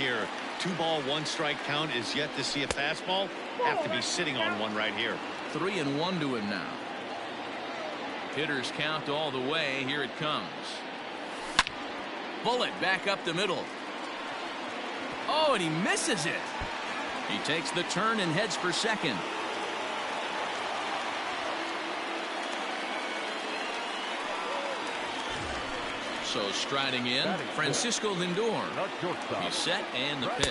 here. 2-ball, 1-strike count is yet to see a fastball. Have to be sitting on one right here. 3-1 to him now. Hitters count all the way. Here it comes. Bullet back up the middle. Oh, and he misses it. He takes the turn and heads for second. So striding in, Francisco Lindor. He's set and the pitch.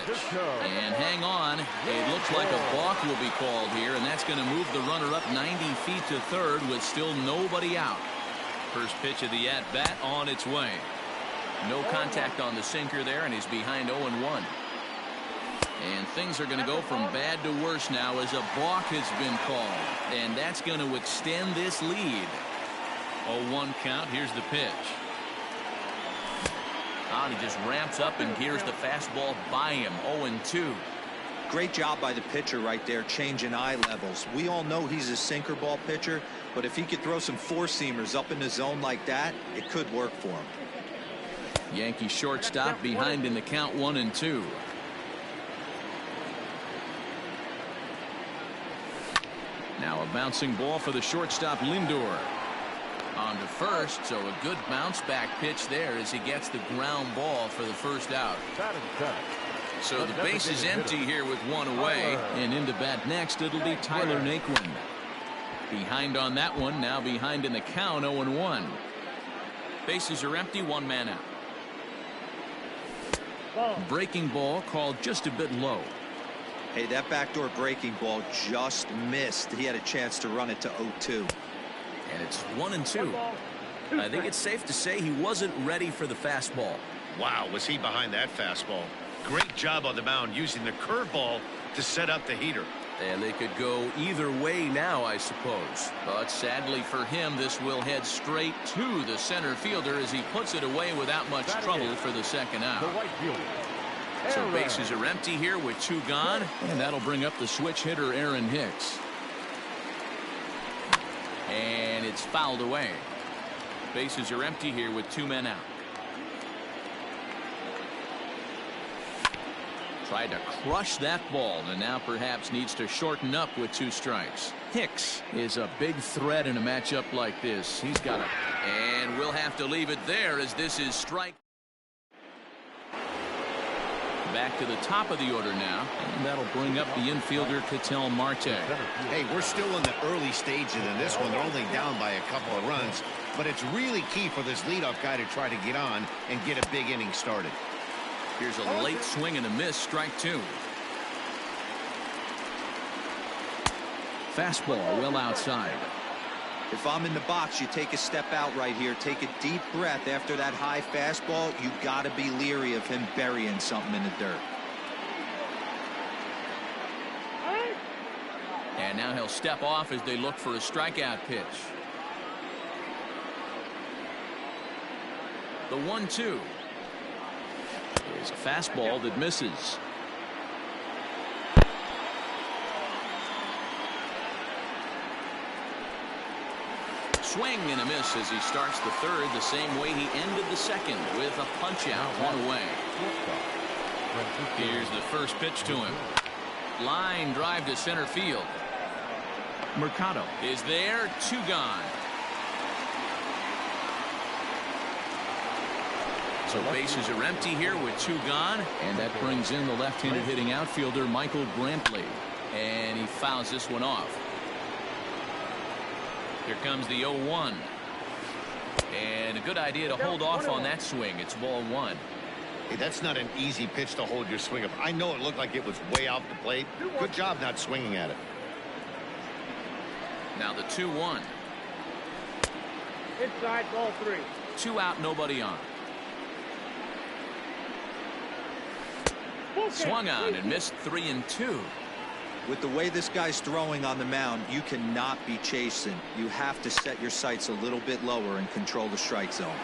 And hang on. It looks like a balk will be called here, and that's going to move the runner up 90 feet to third with still nobody out. First pitch of the at-bat on its way. No contact on the sinker there, and he's behind 0-1. And things are going to go from bad to worse now as a balk has been called. And that's going to extend this lead. 0-1 count. Here's the pitch. And he just ramps up and gears the fastball by him. 0-2. Great job by the pitcher right there, changing eye levels. We all know he's a sinker ball pitcher, but if he could throw some four-seamers up in the zone like that, it could work for him. Yankee shortstop behind in the count. 1-2. Now a bouncing ball for the shortstop Lindor. On to first, so a good bounce back pitch there as he gets the ground ball for the first out. So the base is empty here with one away, and into bat next it'll be Tyler Naquin. Behind on that one, now behind in the count. 0-1. Bases are empty, one man out. Breaking ball called just a bit low. Hey, that backdoor breaking ball just missed. He had a chance to run it to 0-2. And it's 1-2. I think it's safe to say he wasn't ready for the fastball. Wow, was he behind that fastball. Great job on the mound using the curveball to set up the heater. And they could go either way now, I suppose. But sadly for him, this will head straight to the center fielder as he puts it away without much trouble for the second out. So bases are empty here with two gone, and that'll bring up the switch hitter Aaron Hicks. And it's fouled away. Bases are empty here with two men out. Tried to crush that ball and now perhaps needs to shorten up with two strikes. Hicks is a big threat in a matchup like this. He's got it. And we'll have to leave it there as this is strike. Back to the top of the order now, and that'll bring up the infielder Ketel Marte. Hey, we're still in the early stages in this one. They're only down by a couple of runs, but it's really key for this leadoff guy to try to get on and get a big inning started. Here's a late swing and a miss, strike two. Fastball well outside. If I'm in the box, you take a step out right here, take a deep breath after that high fastball. You got to be leery of him burying something in the dirt. And now he'll step off as they look for a strikeout pitch. The 1-2 is a fastball that misses. Swing and a miss as he starts the third the same way he ended the second with a punch out, one away. Here's the first pitch to him. Line drive to center field. Mercado is there, two gone. So bases are empty here with two gone, and that brings in the left-handed hitting outfielder Michael Brantley, and he fouls this one off. Here comes the 0-1. And a good idea to hold off on that swing. It's ball one. Hey, that's not an easy pitch to hold your swing up. I know it looked like it was way off the plate. Good job not swinging at it. Now the 2-1. Inside, ball three. Two out, nobody on. Swung on and missed 3-2. With the way this guy's throwing on the mound, you cannot be chasing. You have to set your sights a little bit lower and control the strike zone.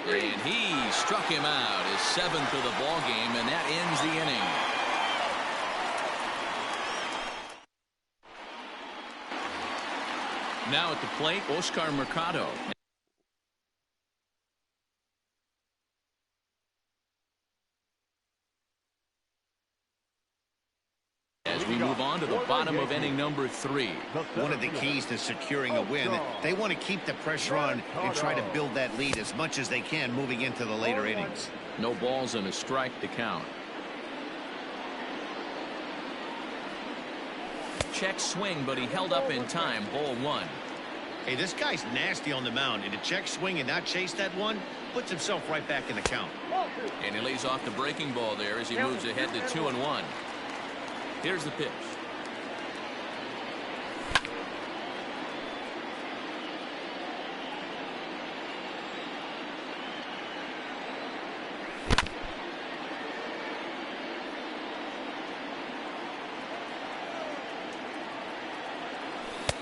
And he struck him out, his seventh of the ball game, and that ends the inning. Now at the plate, Oscar Mercado. we move on to the bottom of inning number 3. One of the keys to securing a win, they want to keep the pressure on and try to build that lead as much as they can moving into the later innings. No balls and a strike to count. Check swing, but he held up in time. Ball 1. Hey, this guy's nasty on the mound, and to check swing and not chase that one puts himself right back in the count. And he lays off the breaking ball there as he moves ahead to 2-1. Here's the pitch.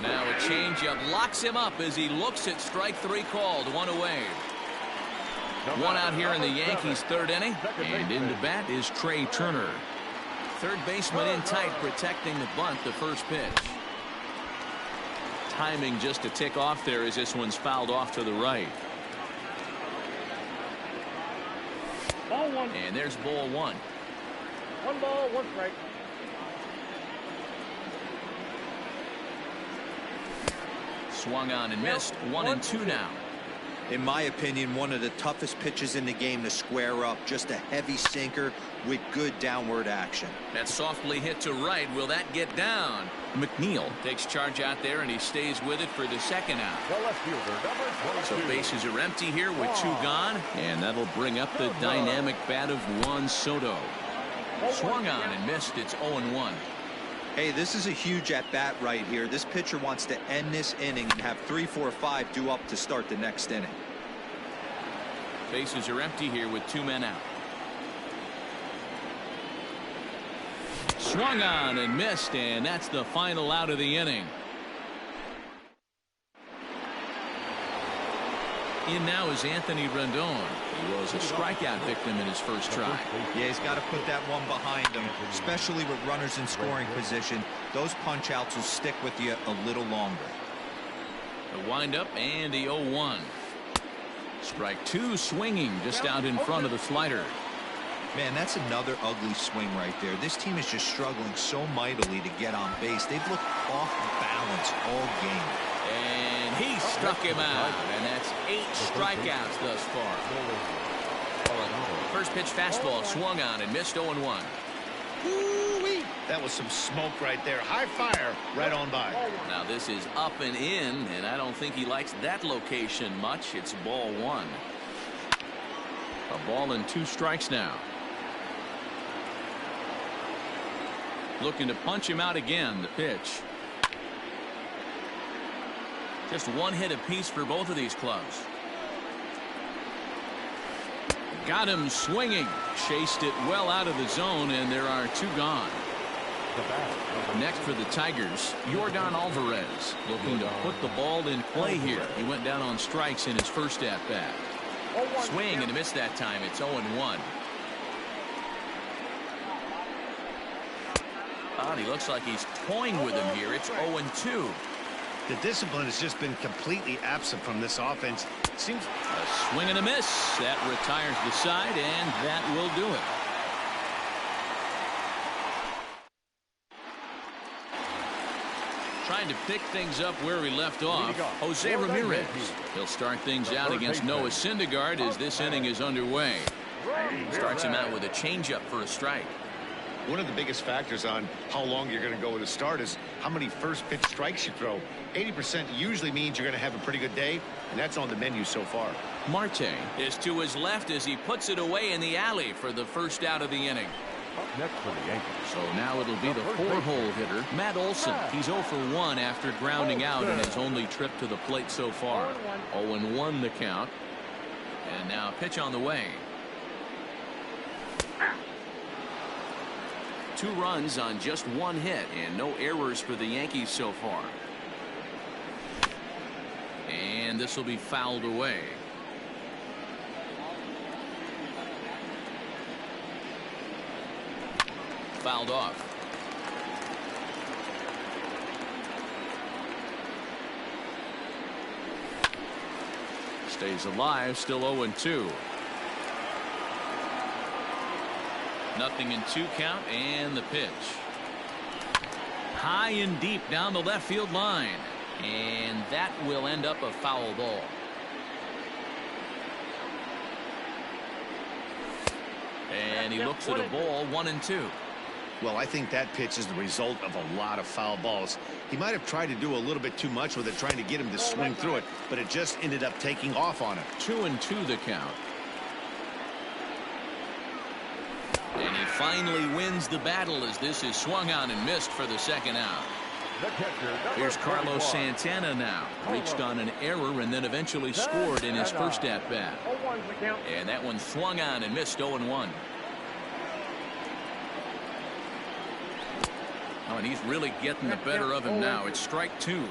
Now a changeup locks him up as he looks at strike 3 called. 1 away. 1 out here in the Yankees' 3rd inning, and into bat is Trey Turner. Third baseman in tight, protecting the bunt. The first pitch. Timing just a tick off there as this one's fouled off to the right. Ball 1. And there's ball 1. 1 ball, 1 strike. Swung on and missed. 1-2 now. In my opinion, one of the toughest pitches in the game to square up. Just a heavy sinker with good downward action. That softly hit to right. Will that get down? McNeil takes charge out there, and he stays with it for the 2nd out. The left fielder, number 22. So bases are empty here with 2 gone, and that'll bring up the dynamic bat of Juan Soto. Swung on and missed. It's 0-1. Hey, this is a huge at-bat right here. This pitcher wants to end this inning and have 3, 4, 5 due up to start the next inning. Bases are empty here with 2 men out. Swung on and missed, and that's the final out of the inning. In now is Anthony Rendon. He was a strikeout victim in his first try. Yeah, he's got to put that one behind him, especially with runners in scoring position. Those punch outs will stick with you a little longer. The windup and the 0-1. Strike 2 swinging just out in front of the slider. Man, that's another ugly swing right there. This team is just struggling so mightily to get on base. They've looked off balance all game. And he struck him out, and that's 8 strikeouts thus far. First pitch fastball swung on and missed. 0-1. Ooh-wee. That was some smoke right there. High fire right on by. Now this is up and in, and I don't think he likes that location much. It's ball 1. A ball and 2 strikes now. Looking to punch him out again. The pitch. Just 1 hit apiece for both of these clubs. Got him swinging. Chased it well out of the zone, and there are 2 gone. Next for the Tigers, Yordan Alvarez, looking to put the ball in play here. He went down on strikes in his first at-bat. Swing and a miss that time. It's 0-1. He looks like he's toying with him here. It's 0-2. The discipline has just been completely absent from this offense. Seems a swing and a miss. That retires the side, and that will do it. Trying to pick things up where we left off, Jose Ramirez. He'll start things out against Noah Syndergaard as this inning is underway. Starts him out with a changeup for a strike. one of the biggest factors on how long you're going to go with a start is how many first pitch strikes you throw. 80% usually means you're going to have a pretty good day, and that's on the menu so far. Marte is to his left as he puts it away in the alley for the first out of the inning. Next for the Yankees. So now it'll be the four-hole hitter, Matt Olson. He's 0 for 1 after grounding out in his only trip to the plate so far. 0-1 the count. And now pitch on the way. 2 runs on just 1 hit and no errors for the Yankees so far. And this will be fouled away. Fouled off. Stays alive, still 0-2. Nothing in 2 count, and the pitch. High and deep down the left field line. And that will end up a foul ball. And he looks at a ball, 1-2. Well, I think that pitch is the result of a lot of foul balls. He might have tried to do a little bit too much with it, trying to get him to swing through it, but it just ended up taking off on him. 2-2 the count. And he finally wins the battle as this is swung on and missed for the second out. Here's Carlos Santana now. Reached on an error and then eventually scored in his first at-bat. And that one swung on and missed 0-1. Oh, and he's really getting the better of him now. It's strike 2.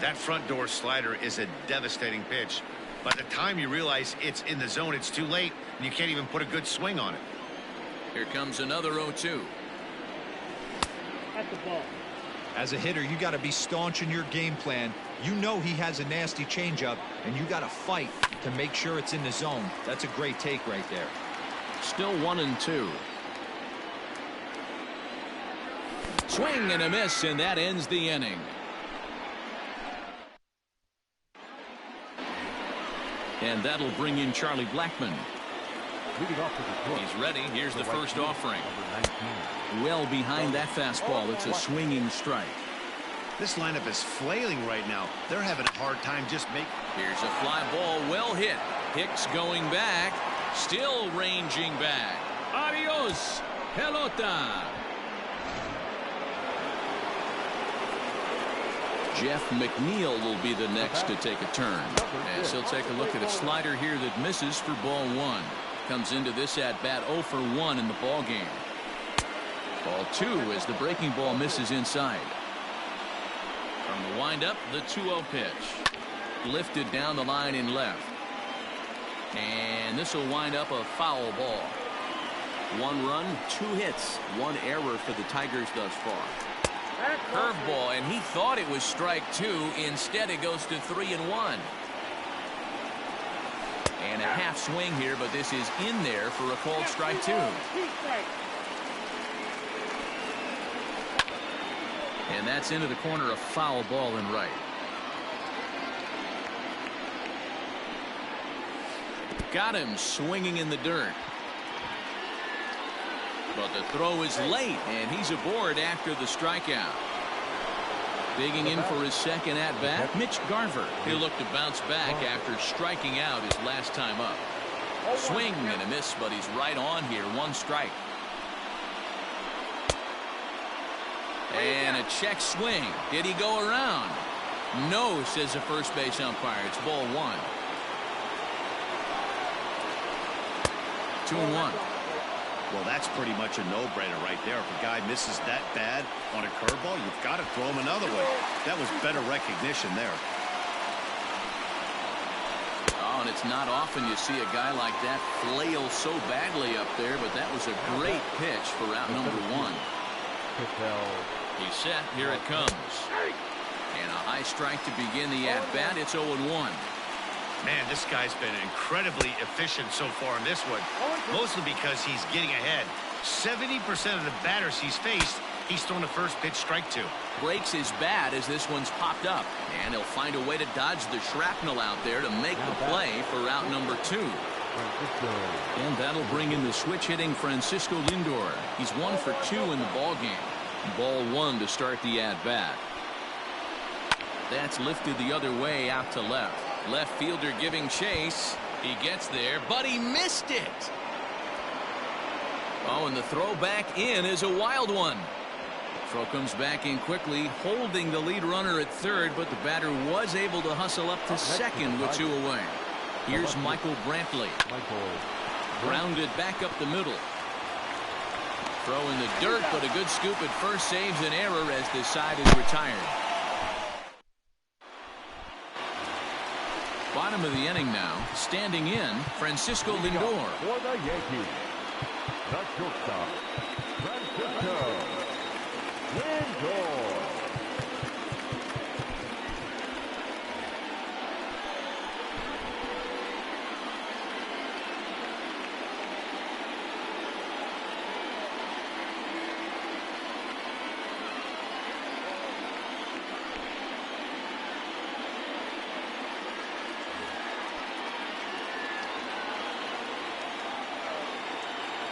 That front door slider is a devastating pitch. By the time you realize it's in the zone, it's too late, and you can't even put a good swing on it. Here comes another 0-2. That's the ball. As a hitter, you got to be staunch in your game plan. You know he has a nasty changeup, and you got to fight to make sure it's in the zone. That's a great take right there. Still 1-2. Swing and a miss, and that ends the inning. And that'll bring in Charlie Blackmon. He's ready. Here's the first offering. Well behind that fastball. It's a swinging strike. This lineup is flailing right now. They're having a hard time just making. Here's a fly ball, well hit. Hicks going back, still ranging back. Adios, pelota. Jeff McNeil will be the next to take a turn. As he'll take a look at a slider here that misses for ball 1. Comes into this at bat 0 for 1 in the ball game. Ball 2 as the breaking ball misses inside. From the windup, the 2-0 pitch. Lifted down the line in left. And this will wind up a foul ball. 1 run, 2 hits, 1 error for the Tigers thus far. Curveball, and he thought it was strike 2. Instead, it goes to 3-1. And a half swing here, but this is in there for a called strike 2. And that's into the corner, a foul ball in right. Got him swinging in the dirt. But the throw is late, and he's aboard after the strikeout. Digging in for his second at-bat, Mitch Garver. He'll look to bounce back after striking out his last time up. Swing and a miss, but he's right on here. 1 strike. And a check swing. Did he go around? No, says the first base umpire. It's ball 1. 2-1. Well, that's pretty much a no-brainer right there. If a guy misses that bad on a curveball, you've got to throw him another one. That was better recognition there. Oh, and it's not often you see a guy like that flail so badly up there, but that was a great pitch for out number 1. He's set. Here it comes. And a high strike to begin the at-bat. It's 0-1. Man, this guy's been incredibly efficient so far in this one, mostly because he's getting ahead. 70% of the batters he's faced, he's thrown the first pitch strike 2. Breaks his bat as this one's popped up, and he'll find a way to dodge the shrapnel out there to make the play for out number 2. And that'll bring in the switch hitting Francisco Lindor. He's 1 for 2 in the ball game. Ball 1 to start the at-bat. That's lifted the other way out to left. Left fielder giving chase. He gets there, but he missed it. Oh, and the throw back in is a wild one. Throw comes back in quickly, holding the lead runner at third, but the batter was able to hustle up to second with 2 away. Here's Michael Brantley. Grounded back up the middle. Throw in the dirt, but a good scoop at first saves an error as this side is retired. Bottom of the inning now. Standing in, Francisco Lindor. For the Yankees, the shortstop, Francisco Lindor.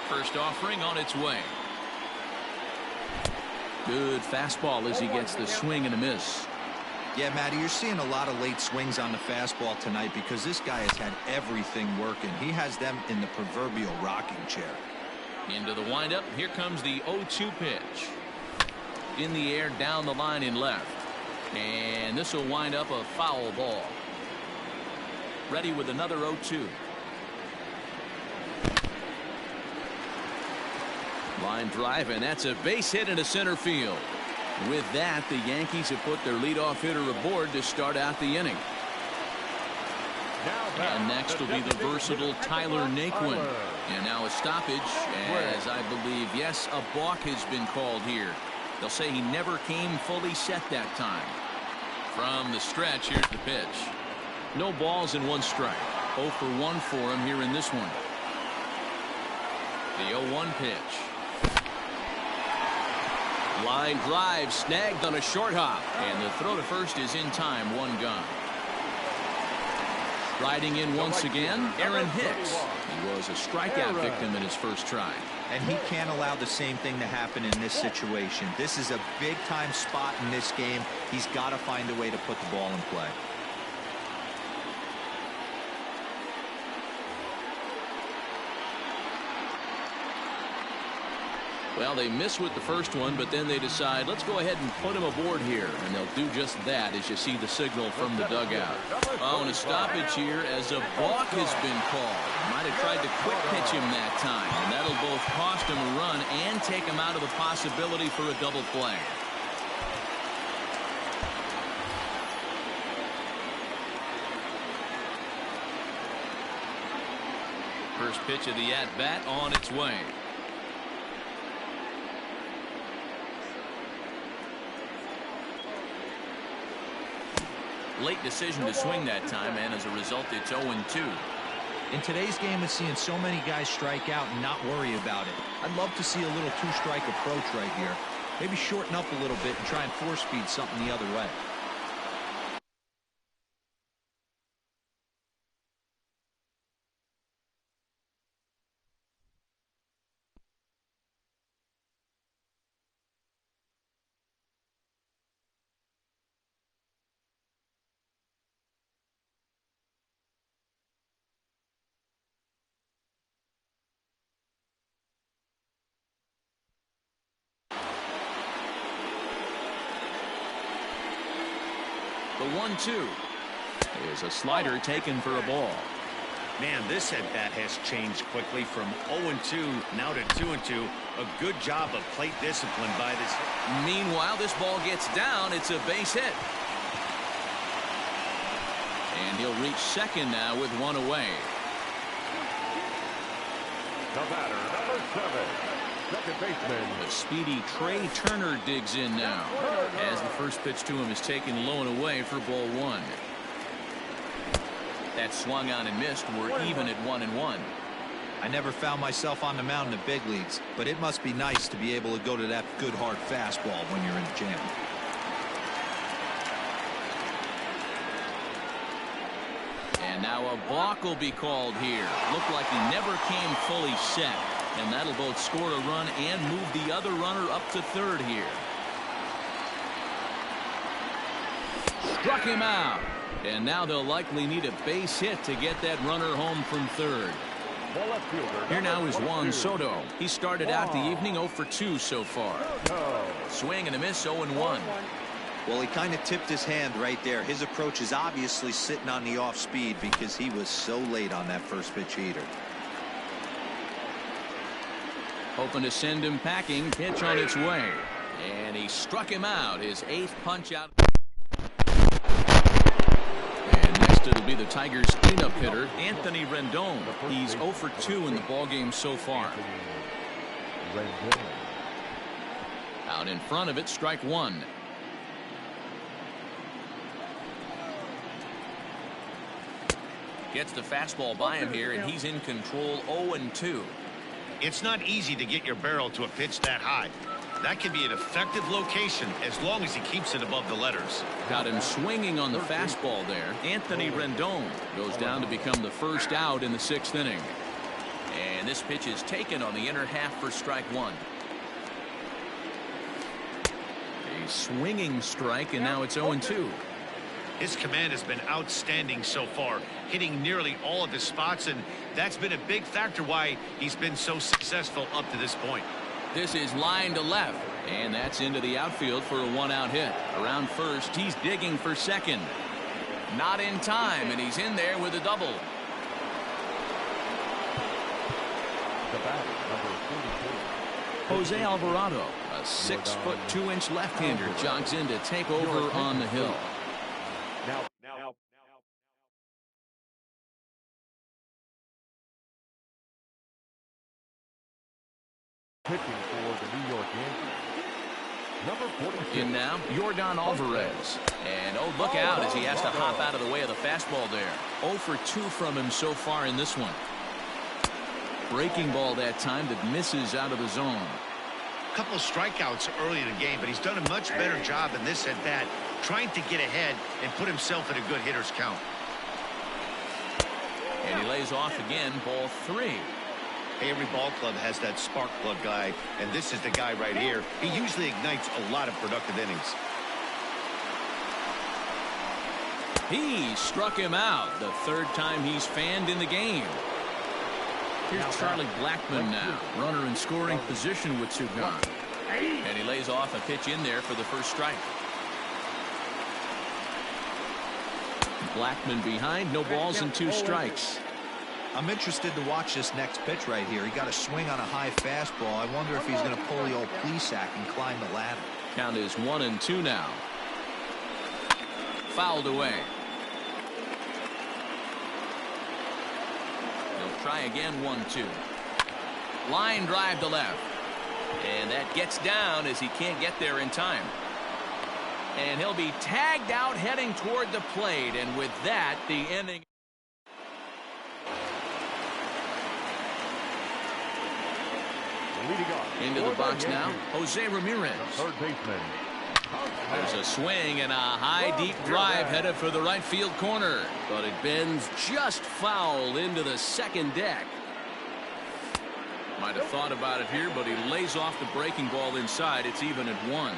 First offering on its way. Good fastball as he gets the swing and a miss. Yeah, Matty, you're seeing a lot of late swings on the fastball tonight because this guy has had everything working. He has them in the proverbial rocking chair. Into the windup. Here comes the 0-2 pitch. In the air, down the line in left. And this will wind up a foul ball. Ready with another 0-2. Line drive, and that's a base hit into center field. With that, the Yankees have put their leadoff hitter aboard to start out the inning. And next will be the versatile Tyler Naquin. And now a stoppage, as I believe, yes, a balk has been called here. They'll say he never came fully set that time. From the stretch, here's the pitch. No balls and 1 strike. 0 for 1 for him here in this one. The 0-1 pitch. Line drive snagged on a short hop, and the throw to first is in time. 1 gone. Riding in once again, Aaron Hicks. He was a strikeout victim in his first try. And he can't allow the same thing to happen in this situation. This is a big-time spot in this game. He's got to find a way to put the ball in play. Well, they miss with the first one, but then they decide, let's go ahead and put him aboard here. And they'll do just that as you see the signal from the dugout. Oh, and a stoppage here as a balk has been called. Might have tried to quick pitch him that time. And that'll both cost him a run and take him out of the possibility for a double play. First pitch of the at-bat on its way. Late decision to swing that time, and as a result, it's 0-2. In today's game, it's seeing so many guys strike out and not worry about it. I'd love to see a little 2-strike approach right here. Maybe shorten up a little bit and try and force feed something the other way. The 1-2 is a slider taken for a ball. Man, this at-bat has changed quickly from 0-2 now to 2-2. A good job of plate discipline by this. Meanwhile, this ball gets down. It's a base hit. And he'll reach second now with 1 away. The batter, number 7. Second baseman. The speedy Trey Turner digs in now as the first pitch to him is taken low and away for ball 1. That swung on and missed. We're even at 1-1. I never found myself on the mound in the big leagues, but it must be nice to be able to go to that good hard fastball when you're in the jam. And now a balk will be called here. Looked like he never came fully set. And that'll both score a run and move the other runner up to third here. Struck him out. And now they'll likely need a base hit to get that runner home from third. Here now is Juan Soto. He started out the evening 0 for 2 so far. Swing and a miss, 0-1. Well, he kind of tipped his hand right there. His approach is obviously sitting on the off speed because he was so late on that first pitch heater. Hoping to send him packing. Pitch on its way. And he struck him out. His 8th punch out. And next it'll be the Tigers cleanup hitter, Anthony Rendon. He's 0 for 2 in the ballgame so far. Out in front of it, strike 1. Gets the fastball by him here, and he's in control. 0-2. It's not easy to get your barrel to a pitch that high. That can be an effective location as long as he keeps it above the letters. Got him swinging on the fastball there. Anthony Rendon goes down to become the first out in the 6th inning. And this pitch is taken on the inner half for strike one. A swinging strike, and now it's 0-2. His command has been outstanding so far, hitting nearly all of his spots, and that's been a big factor why he's been so successful up to this point. This is line to left, and that's into the outfield for a one-out hit. Around first, he's digging for second. Not in time, and he's in there with a double. The batter, number 44. Jose Alvarado, a 6-foot 2-inch left-hander, jogs in to take over on the hill. Now. Pitching for the New York Yankees. Number 46. In now, Yordan Alvarez. And oh, look out as he has to hop out of the way of the fastball there. 0 for 2 from him so far in this one. Breaking ball that time that misses out of the zone. A couple of strikeouts early in the game, but he's done a much better job in this at bat, trying to get ahead and put himself in a good hitter's count. And he lays off again, ball 3. Hey, every ball club has that spark plug guy, and this is the guy right here. He usually ignites a lot of productive innings. He struck him out, the third time he's fanned in the game. Here's Charlie Blackmon now, runner in scoring position with 2 gone. And he lays off a pitch in there for the first strike. Blackmon behind, no balls and 2 strikes. I'm interested to watch this next pitch right here. He got a swing on a high fastball. I wonder if he's going to pull the old Plesac and climb the ladder. Count is 1-2 now. Fouled away. He'll try again, 1-2. Line drive to left. And that gets down as he can't get there in time. And he'll be tagged out heading toward the plate. And with that, the inning. Into the box now, Jose Ramirez. Third baseman. There's a swing and a high deep drive headed for the right field corner, but it bends just foul into the second deck. Might have thought about it here, but he lays off the breaking ball inside. It's even at 1.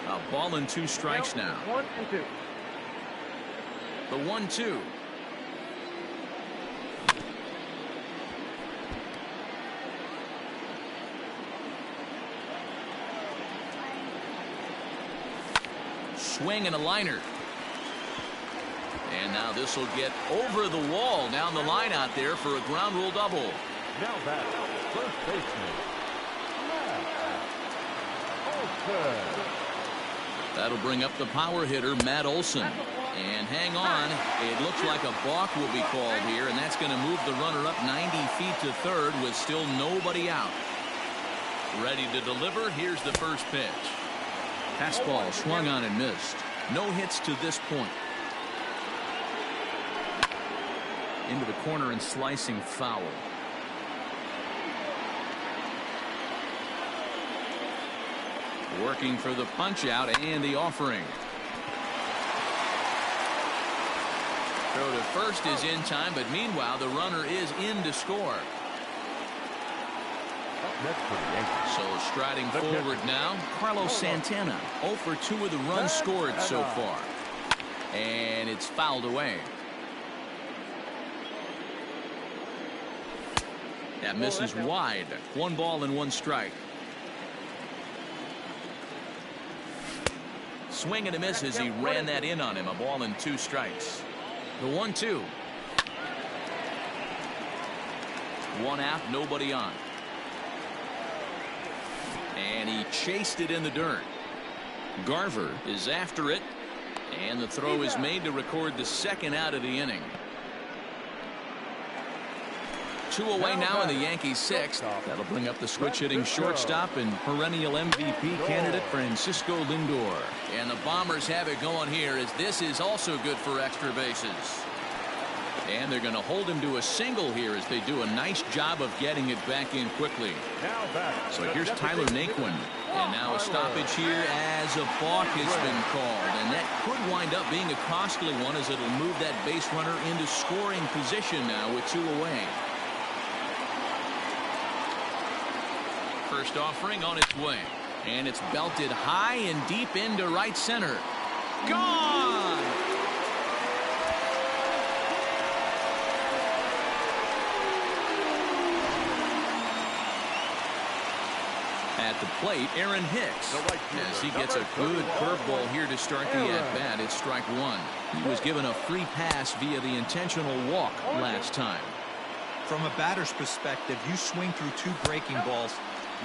A ball and 2 strikes now. 1-2. The 1-2. Swing and a liner. And now this will get over the wall down the line out there for a ground rule double. Now that first baseman. Olson. That'll bring up the power hitter, Matt Olson. And hang on, it looks like a balk will be called here, and that's going to move the runner up 90 feet to third with still nobody out. Ready to deliver. Here's the first pitch. Fastball swung on and missed. No hits to this point. Into the corner and slicing foul. Working for the punch out and the offering. Throw to first is in time, but meanwhile the runner is in to score. So striding forward now, Carlos Santana. 0 for 2 of the runs scored so far. And it's fouled away. That misses wide. 1 ball and 1 strike. Swing and a miss as he ran that in on him. A ball and 2 strikes. The 1-2. 1 out, nobody on. And he chased it in the dirt. Garver is after it. And the throw is made to record the second out of the inning. 2 away now in the Yankees' 6th. That'll bring up the switch-hitting shortstop and perennial MVP candidate Francisco Lindor. And the Bombers have it going here as this is also good for extra bases. And they're going to hold him to a single here as they do a nice job of getting it back in quickly. So here's Tyler Naquin. And now a stoppage here as a balk has been called. And that could wind up being a costly one as it'll move that base runner into scoring position now with 2 away. First offering on its way. And it's belted high and deep into right center. Gone! At the plate, Aaron Hicks, as he gets a good curveball here to start the at-bat. It's strike 1. He was given a free pass via the intentional walk last time. From a batter's perspective, you swing through 2 breaking balls.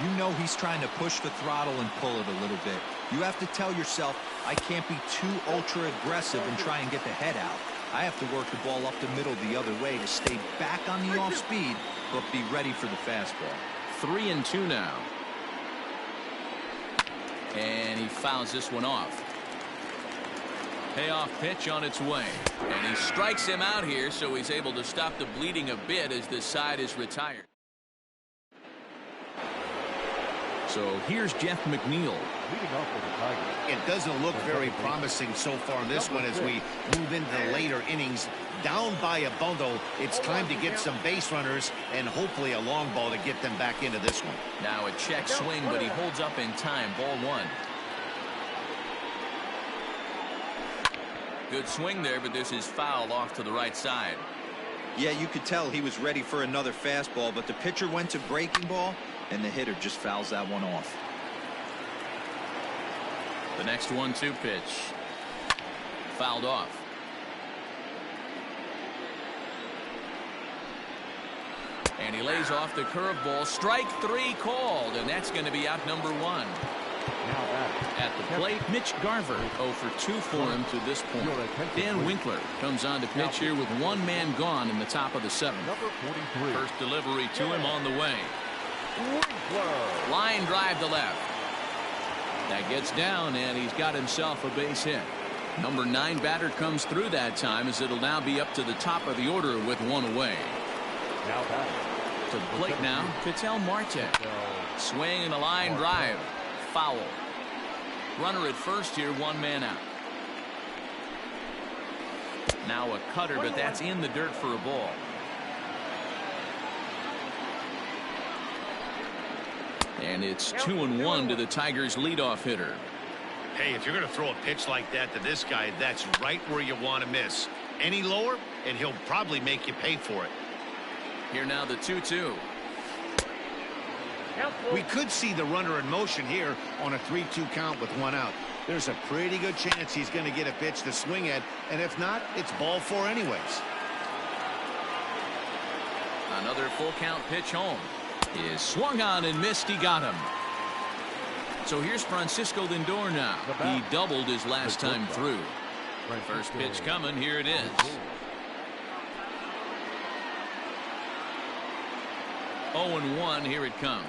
You know he's trying to push the throttle and pull it a little bit. You have to tell yourself, I can't be too ultra-aggressive and try and get the head out. I have to work the ball up the middle the other way to stay back on the off-speed, but be ready for the fastball. 3-2 now. And he fouls this one off. Payoff pitch on its way. And he strikes him out here, so he's able to stop the bleeding a bit as this side is retired. So here's Jeff McNeil. It doesn't look very promising so far in this one as we move into the later innings. Down by a bundle, it's time to get some base runners and hopefully a long ball to get them back into this one. Now a check swing, but he holds up in time. Ball 1. Good swing there, but this is foul off to the right side. Yeah, you could tell he was ready for another fastball, but the pitcher went to breaking ball, and the hitter just fouls that one off. The next 1-2 pitch. Fouled off. And he lays off the curveball. Strike 3 called, and that's going to be out number 1. At the plate, Mitch Garver. 0 for 2 for him to this point. Dan Winkler comes on to pitch here with 1 man gone in the top of the 7th. First delivery to him on the way. Line drive to left. That gets down, and he's got himself a base hit. Number 9 batter comes through that time as it'll now be up to the top of the order with 1 away. To the plate now, Ketel Marte. Swing and a line drive. Foul. Runner at first here, 1 man out. Now a cutter, but that's in the dirt for a ball. And it's 2-1 to the Tigers' leadoff hitter. Hey, if you're going to throw a pitch like that to this guy, that's right where you want to miss. Any lower, and he'll probably make you pay for it. Here now the 2-2. We could see the runner in motion here on a 3-2 count with 1 out. There's a pretty good chance he's going to get a pitch to swing at, and if not, it's ball 4 anyways. Another full count pitch home. Is swung on and missed. He got him. So here's Francisco Lindor now. He doubled his last time through. First pitch coming. Here it is. 0-1. Here it comes.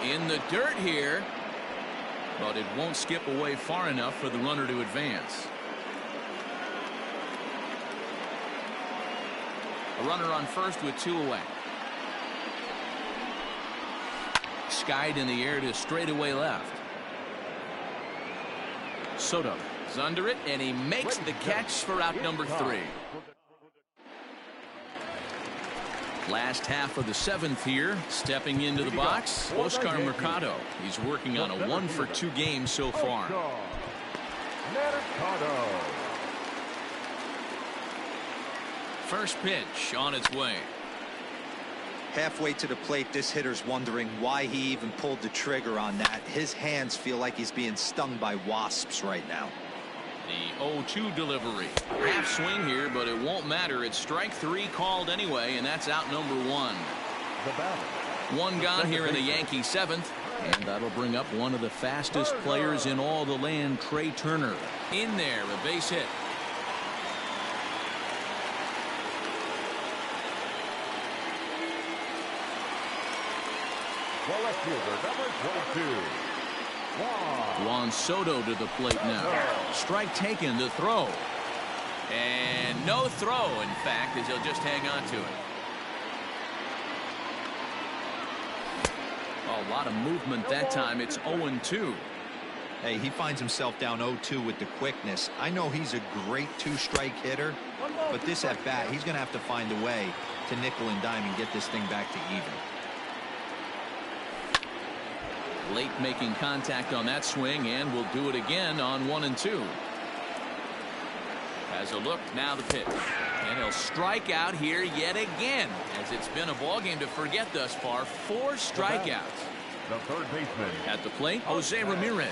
In the dirt here, but it won't skip away far enough for the runner to advance. A runner on first with 2 away. Skied in the air to straightaway left. Soto is under it, and he makes the catch for out number 3. Last half of the 7th here, stepping into the box, Oscar Mercado. He's working on a 1 for 2 game so far. First pitch on its way. Halfway to the plate, this hitter's wondering why he even pulled the trigger on that. His hands feel like he's being stung by wasps right now. The 0-2 delivery. Half swing here, but it won't matter. It's strike 3 called anyway, and that's out number 1. 1 gone here in the Yankee 7th, and that'll bring up one of the fastest players in all the land, Trey Turner. In there, a base hit. Juan Soto to the plate now. Strike taken to throw. And no throw, in fact, as he'll just hang on to it. A lot of movement that time. It's 0-2. Hey, he finds himself down 0-2 with the quickness. I know he's a great two-strike hitter, but this at bat, he's going to have to find a way to nickel and dime and get this thing back to even. Late making contact on that swing, and we'll do it again on 1-2. Has a look, now the pitch. And he'll strike out here yet again, as it's been a ball game to forget thus far. 4 strikeouts. The third baseman. At the plate, Jose Ramirez,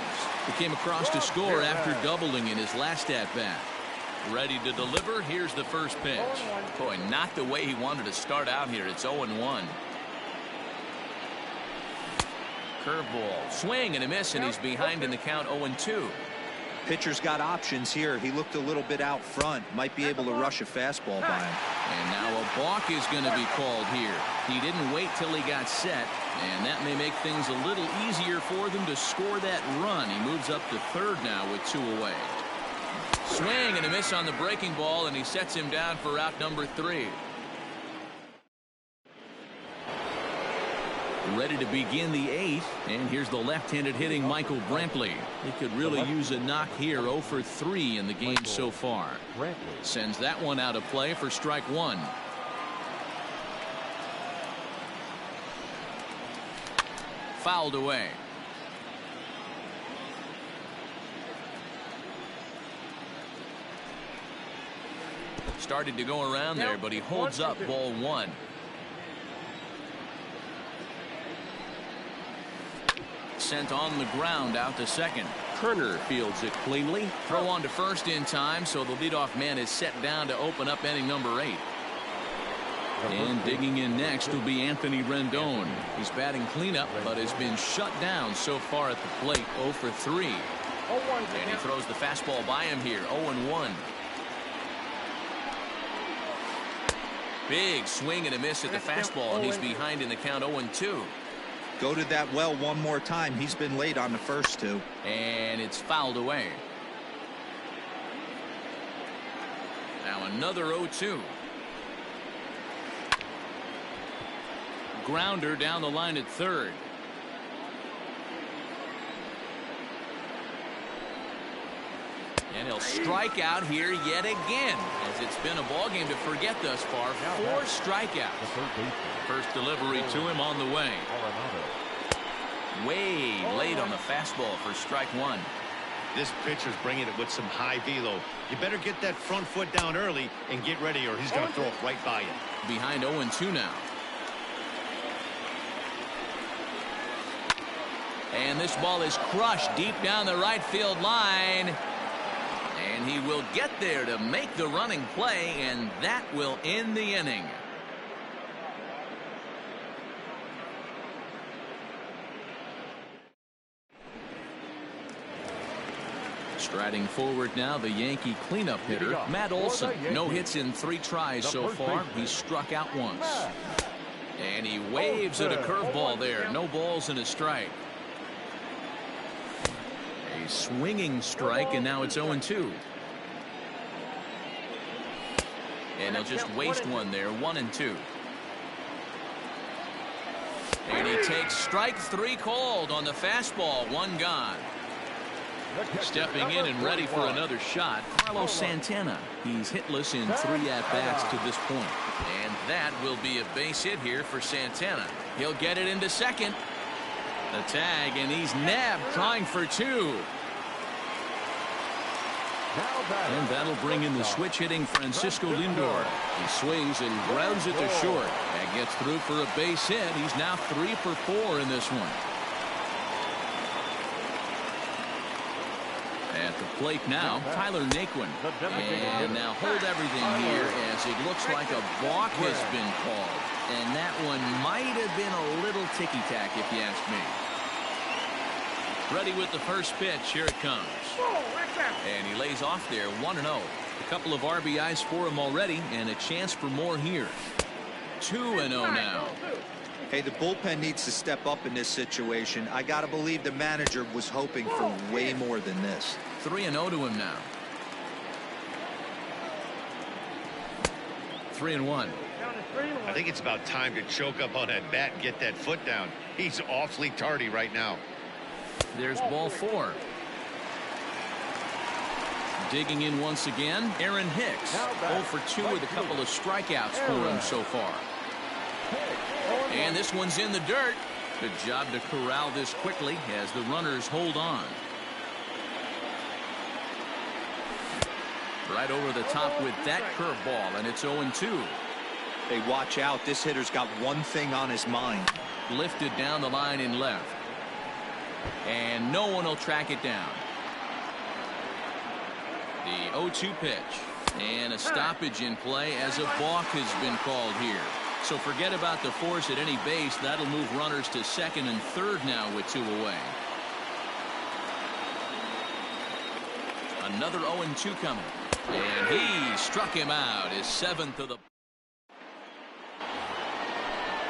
who came across to score after doubling in his last at-bat. Ready to deliver. Here's the first pitch. Boy, not the way he wanted to start out here. It's 0-1. Curveball, swing and a miss, and he's behind in the count. 0-2. Pitcher's got options here. He looked a little bit out front. Might be able to rush a fastball by him. And now a balk is going to be called here. He didn't wait till he got set, and that may make things a little easier for them to score that run. He moves up to third now with 2 away. Swing and a miss on the breaking ball, and he sets him down for out number 3. Ready to begin the 8th, and here's the left-handed hitting Michael Brantley. He could really use a knock here. 0 for 3 in the game so far. Sends that one out of play for strike 1. Fouled away. Started to go around there, but he holds up. Ball 1. Sent on the ground out to second. Turner fields it cleanly. Throw on to first in time, so the leadoff man is set down to open up inning number 8. And digging in next will be Anthony Rendon. He's batting cleanup, but has been shut down so far at the plate. 0 for 3. And he throws the fastball by him here. 0-1. Big swing and a miss at the fastball, and he's behind in the count. 0-2. Go to that well one more time. He's been late on the first 2. And it's fouled away. Now another 0-2. Grounder down the line at third. And he'll strike out here yet again, as it's been a ball game to forget thus far. 4 strikeouts. First delivery to him on the way. Way late on the fastball for strike 1. This pitcher's bringing it with some high velo. You better get that front foot down early and get ready, or he's going to throw it right by you. Behind 0-2 now. And this ball is crushed deep down the right field line. And he will get there to make the running play, and that will end the inning. Striding forward now, the Yankee cleanup hitter, Matt Olson. No hits in 3 tries so far. He's struck out once. And he waves at a curveball there. No balls and a strike. A swinging strike, and now it's 0-2. And he'll just waste one there. 1-2. And he takes strike 3 called on the fastball. 1 gone. Stepping in and ready for another shot, Carlos Santana. He's hitless in 3 at-bats to this point. And that will be a base hit here for Santana. He'll get it into second. The tag, and he's nabbed, trying for 2. And that'll bring in the switch-hitting Francisco Lindor. He swings and grounds it to short and gets through for a base hit. He's now 3 for 4 in this one. At the plate now, Tyler Naquin. And now hold everything here, as it looks like a balk has been called. And that one might have been a little ticky-tack, if you ask me. Ready with the first pitch. Here it comes. And he lays off there. 1-0. A couple of RBIs for him already, and a chance for more here. 2-0 now. Hey, the bullpen needs to step up in this situation. I got to believe the manager was hoping for way more than this. 3-0 to him now. 3-1. I think it's about time to choke up on that bat and get that foot down. He's awfully tardy right now. There's ball 4. Digging in once again, Aaron Hicks. 0 for 2 with a couple of strikeouts for him so far. And this one's in the dirt. Good job to corral this quickly as the runners hold on. Right over the top with that curveball, and it's 0-2. Hey, watch out. This hitter's got one thing on his mind. Lifted down the line in left. And no one will track it down. The 0-2 pitch. And a stoppage in play as a balk has been called here. So forget about the force at any base. That'll move runners to second and third now with 2 away. Another 0-2 coming. And he struck him out, his 7th of the...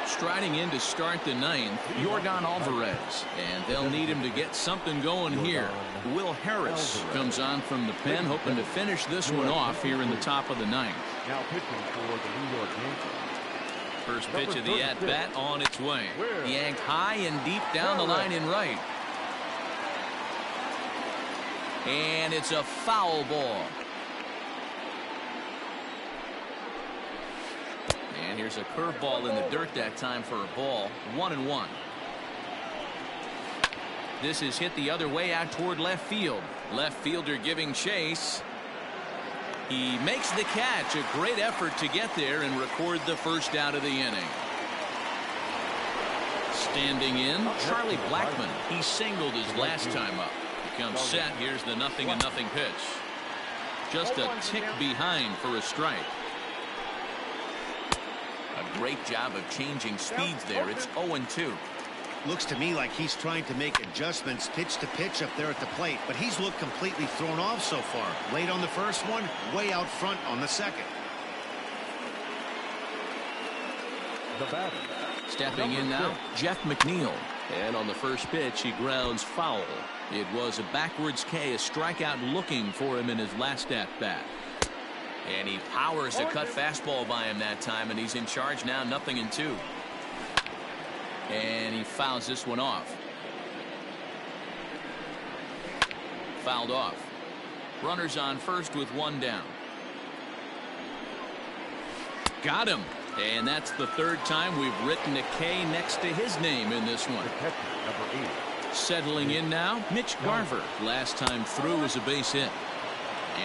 Striding in to start the 9th, Yordan Alvarez. And they'll need him to get something going here. Will Harris comes on from the pen, hoping to finish this one off here in the top of the 9th. Now pitching for the New York Yankees. First pitch of the at-bat on its way. Yanked high and deep down the line in right. And it's a foul ball. And here's a curveball in the dirt that time for a ball. 1-1. This is hit the other way out toward left field. Left fielder giving chase. He makes the catch. A great effort to get there and record the first out of the inning. Standing in, Charlie Blackmon. He singled his last time up. He comes set. Here's the 0-0 pitch. Just a tick behind for a strike. A great job of changing speeds there. It's 0-2. Looks to me like he's trying to make adjustments pitch to pitch up there at the plate, but he's looked completely thrown off so far. Late on the first one, way out front on the second. The batter. Stepping in now, Jeff McNeil. And on the first pitch, he grounds foul. It was a backwards K, a strikeout looking for him in his last at-bat. And he powers a cut fastball by him that time, and he's in charge now, 0-2. And he fouls this one off. Fouled off. Runners on first with 1 down. Got him. And that's the 3rd time we've written a K next to his name in this one. Number 8. Settling in now, Mitch Garver. Last time through was a base hit.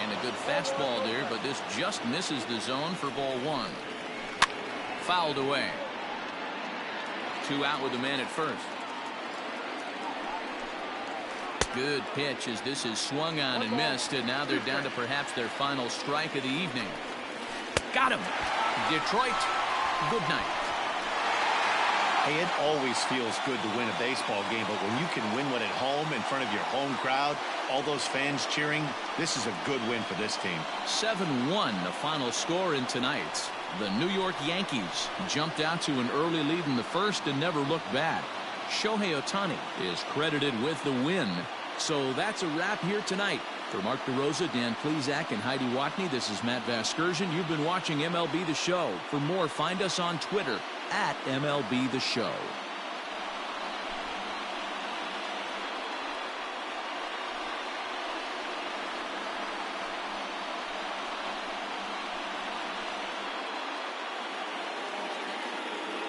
And a good fastball there, but this just misses the zone for ball 1. Fouled away. 2 out with the man at first. Good pitch as this is swung on and missed, and now they're down to perhaps their final strike of the evening. Got him. Detroit, good night. Hey, it always feels good to win a baseball game, but when you can win one at home in front of your home crowd, all those fans cheering, this is a good win for this team. 7-1, the final score in tonight's. The New York Yankees jumped out to an early lead in the first and never looked back. Shohei Ohtani is credited with the win. So that's a wrap here tonight. For Mark DeRosa, Dan Plesac, and Heidi Watney, this is Matt Vasgersian. You've been watching MLB The Show. For more, find us on Twitter at MLB The Show.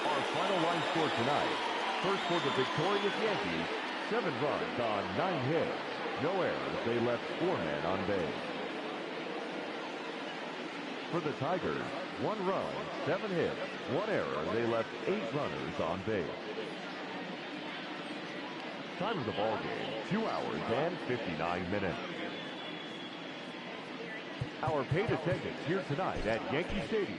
Our final line score tonight. First for the victorious Yankees, 7 runs on 9 hits. No errors. They left 4 men on base. For the Tigers, 1 run, 7 hits, 1 error. They left 8 runners on base. Time of the ball game, 2 hours and 59 minutes. Our paid attendance here tonight at Yankee Stadium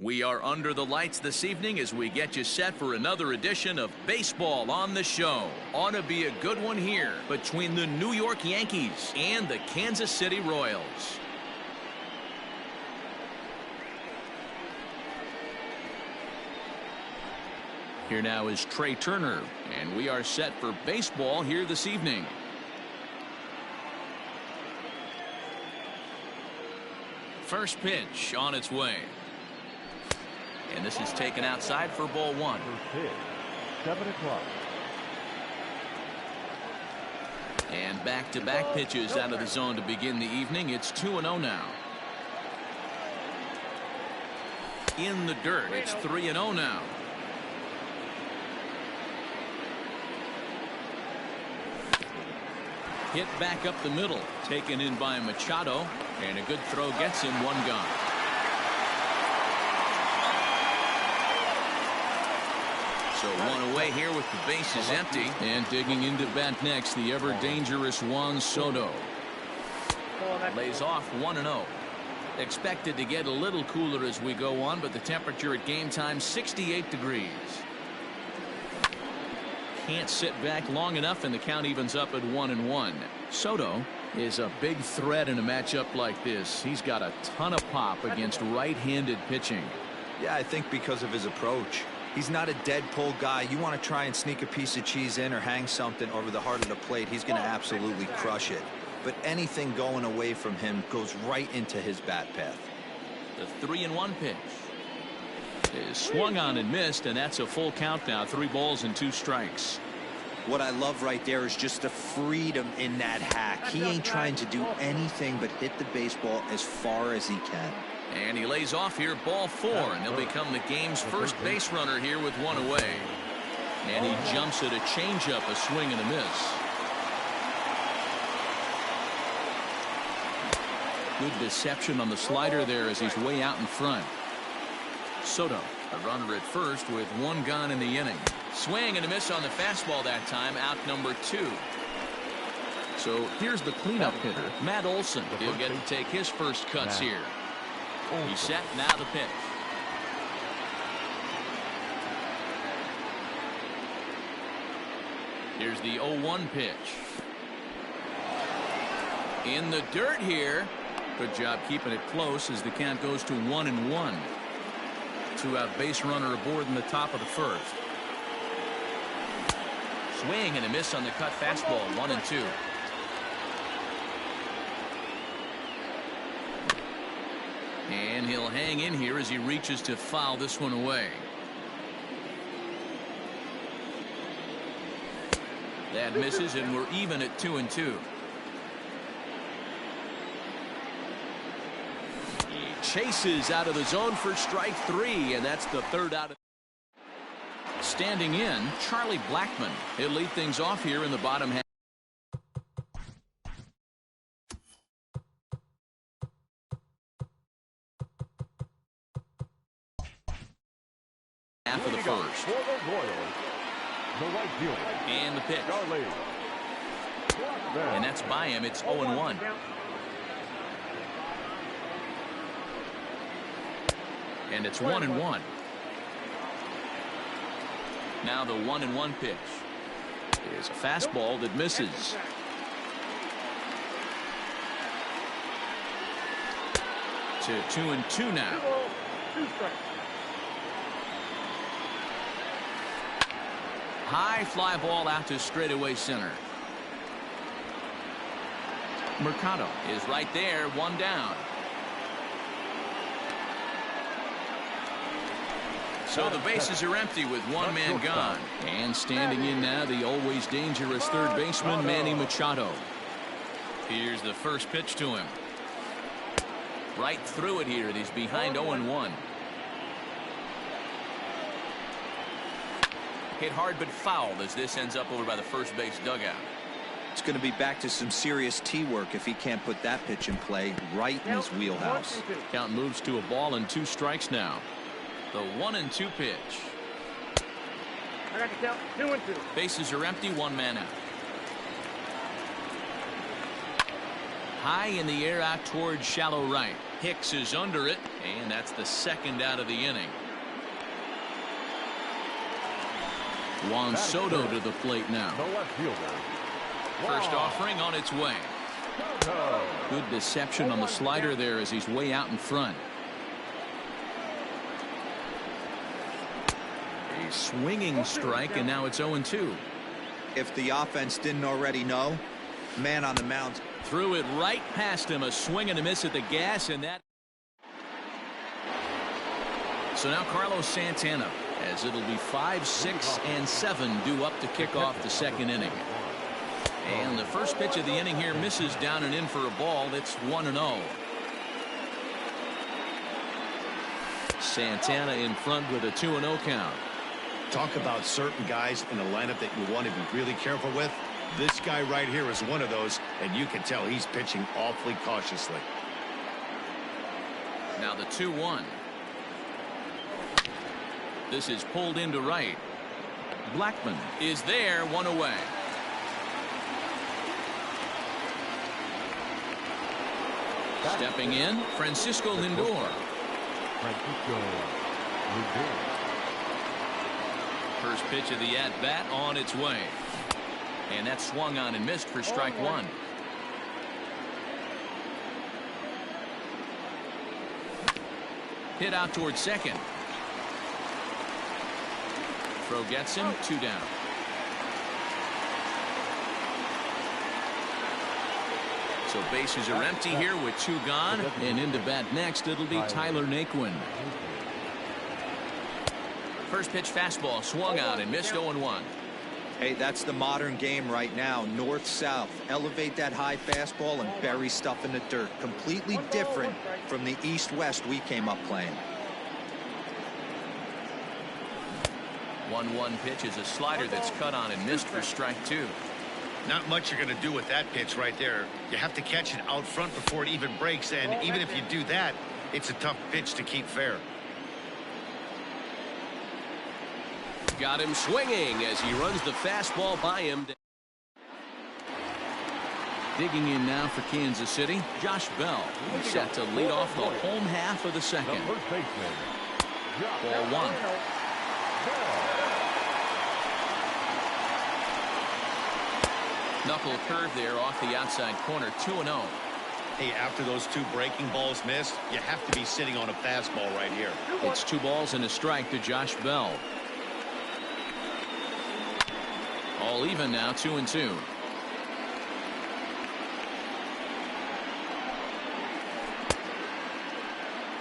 We are under the lights this evening as we get you set for another edition of Baseball on the Show. Ought to be a good one here between the New York Yankees and the Kansas City Royals. Here now is Trey Turner, and we are set for baseball here this evening. First pitch on its way. And this is taken outside for ball one. First pitch, 7 o'clock. And back-to-back pitches out of the zone to begin the evening. It's 2-0 now. In the dirt, it's 3-0 now. Hit back up the middle, taken in by Machado, and a good throw gets him one gone. So one away here with the bases empty. And digging into bat next, the ever-dangerous Juan Soto. Lays off 1-0. Expected to get a little cooler as we go on, but the temperature at game time, 68 degrees. Can't sit back long enough, and the count evens up at 1-1. Soto is a big threat in a matchup like this. He's got a ton of pop against right-handed pitching. Yeah, I think because of his approach. He's not a dead pull guy. You want to try and sneak a piece of cheese in or hang something over the heart of the plate, he's going to absolutely crush it. But anything going away from him goes right into his bat path. The 3-1 pitch is swung on and missed, and that's a full count now. 3 balls and 2 strikes. What I love right there is just the freedom in that hack. He ain't trying to do anything but hit the baseball as far as he can. And he lays off here, ball 4, and he'll become the game's first base runner here with 1 away. And he jumps at a changeup, a swing and a miss. Good deception on the slider there as he's way out in front. Soto, a runner at first with 1 gone in the inning. Swing and a miss on the fastball that time, out number 2. So here's the cleanup hitter, Matt Olson. He'll get to take his first cuts here. He's set, now the pitch. Here's the 0-1 pitch. In the dirt here. Good job keeping it close as the count goes to 1-1. 2-out base runner aboard in the top of the first. Swing and a miss on the cut fastball, 1-2. And he'll hang in here as he reaches to foul this one away. That misses, and we're even at 2-2. He chases out of the zone for strike 3, and that's the 3rd out. Standing in, Charlie Blackmon. He'll lead things off here in the bottom half. Half of the first. And the pitch. And that's by him. It's 0-1. And it's 1-1. Now the 1-1 pitch is a fastball that misses. To 2-2 now. High fly ball out to straightaway center. Mercado is right there, 1 down. So the bases are empty with 1 man gone. And standing in now, the always dangerous third baseman, Manny Machado. Here's the first pitch to him. Right through it here, and he's behind 0-1. Hit hard but fouled as this ends up over by the first base dugout. It's going to be back to some serious tee work if he can't put that pitch in play right in his wheelhouse. Count moves to a ball and 2 strikes now. The 1-2 pitch. I got to count 2-2. Bases are empty, 1 man out. High in the air out towards shallow right. Hicks is under it, and that's the second out of the inning. Juan Soto to the plate now. The left fielder. First offering on its way. Good deception on the slider there as he's way out in front. A swinging strike, and now it's 0-2. If the offense didn't already know, man on the mound. Threw it right past him. A swing and a miss at the gas, and that. So now Carlos Santana, as it'll be 5, 6, and 7 due up to kick off the second inning. And the first pitch of the inning here misses down and in for a ball. That's 1-0. Santana in front with a 2-0 count. Talk about certain guys in the lineup that you want to be really careful with. This guy right here is one of those, and you can tell he's pitching awfully cautiously. Now the 2-1. This is pulled into right. Blackman is there, one away. Stepping in, Francisco Lindor. First pitch of the at-bat on its way. And that swung on and missed for strike one. Hit out towards second. Throw gets him, 2 down. So bases are empty here with 2 gone, and into bat next it'll be Tyler Naquin. First pitch fastball swung out and missed 0-1. Hey, that's the modern game right now. North south, elevate that high fastball and bury stuff in the dirt. Completely different from the east west we came up playing. 1-1 pitch is a slider that's cut on and missed for strike 2. Not much you're going to do with that pitch right there. You have to catch it out front before it even breaks, and even if you do that, it's a tough pitch to keep fair. Got him swinging as he runs the fastball by him. Digging in now for Kansas City, Josh Bell. He's set to lead off the home half of the second. Ball 1. Knuckle curve there off the outside corner, 2-0. Hey, after those 2 breaking balls missed, you have to be sitting on a fastball right here. It's 2 balls and a strike to Josh Bell. All even now, 2-2.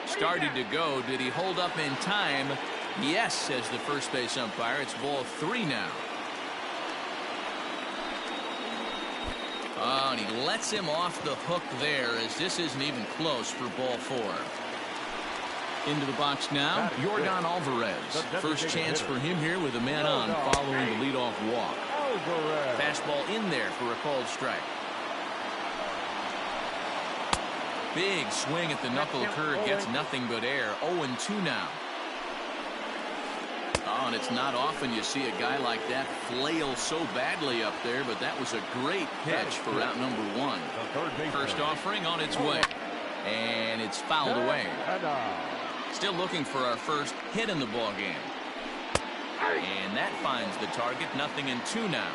Started to go. Did he hold up in time? Yes, says the first base umpire. It's ball 3 now. Oh, and he lets him off the hook there as this isn't even close for ball 4. Into the box now, Yordan Alvarez. First chance for him here with a man on following the leadoff walk. Fastball in there for a called strike. Big swing at the knuckle curve, gets nothing but air. 0-2 now. Oh, and it's not often you see a guy like that flail so badly up there, but that was a great pitch for out number 1. First offering on its way, and it's fouled away. Still looking for our first hit in the ball game. And that finds the target. 0-2 now.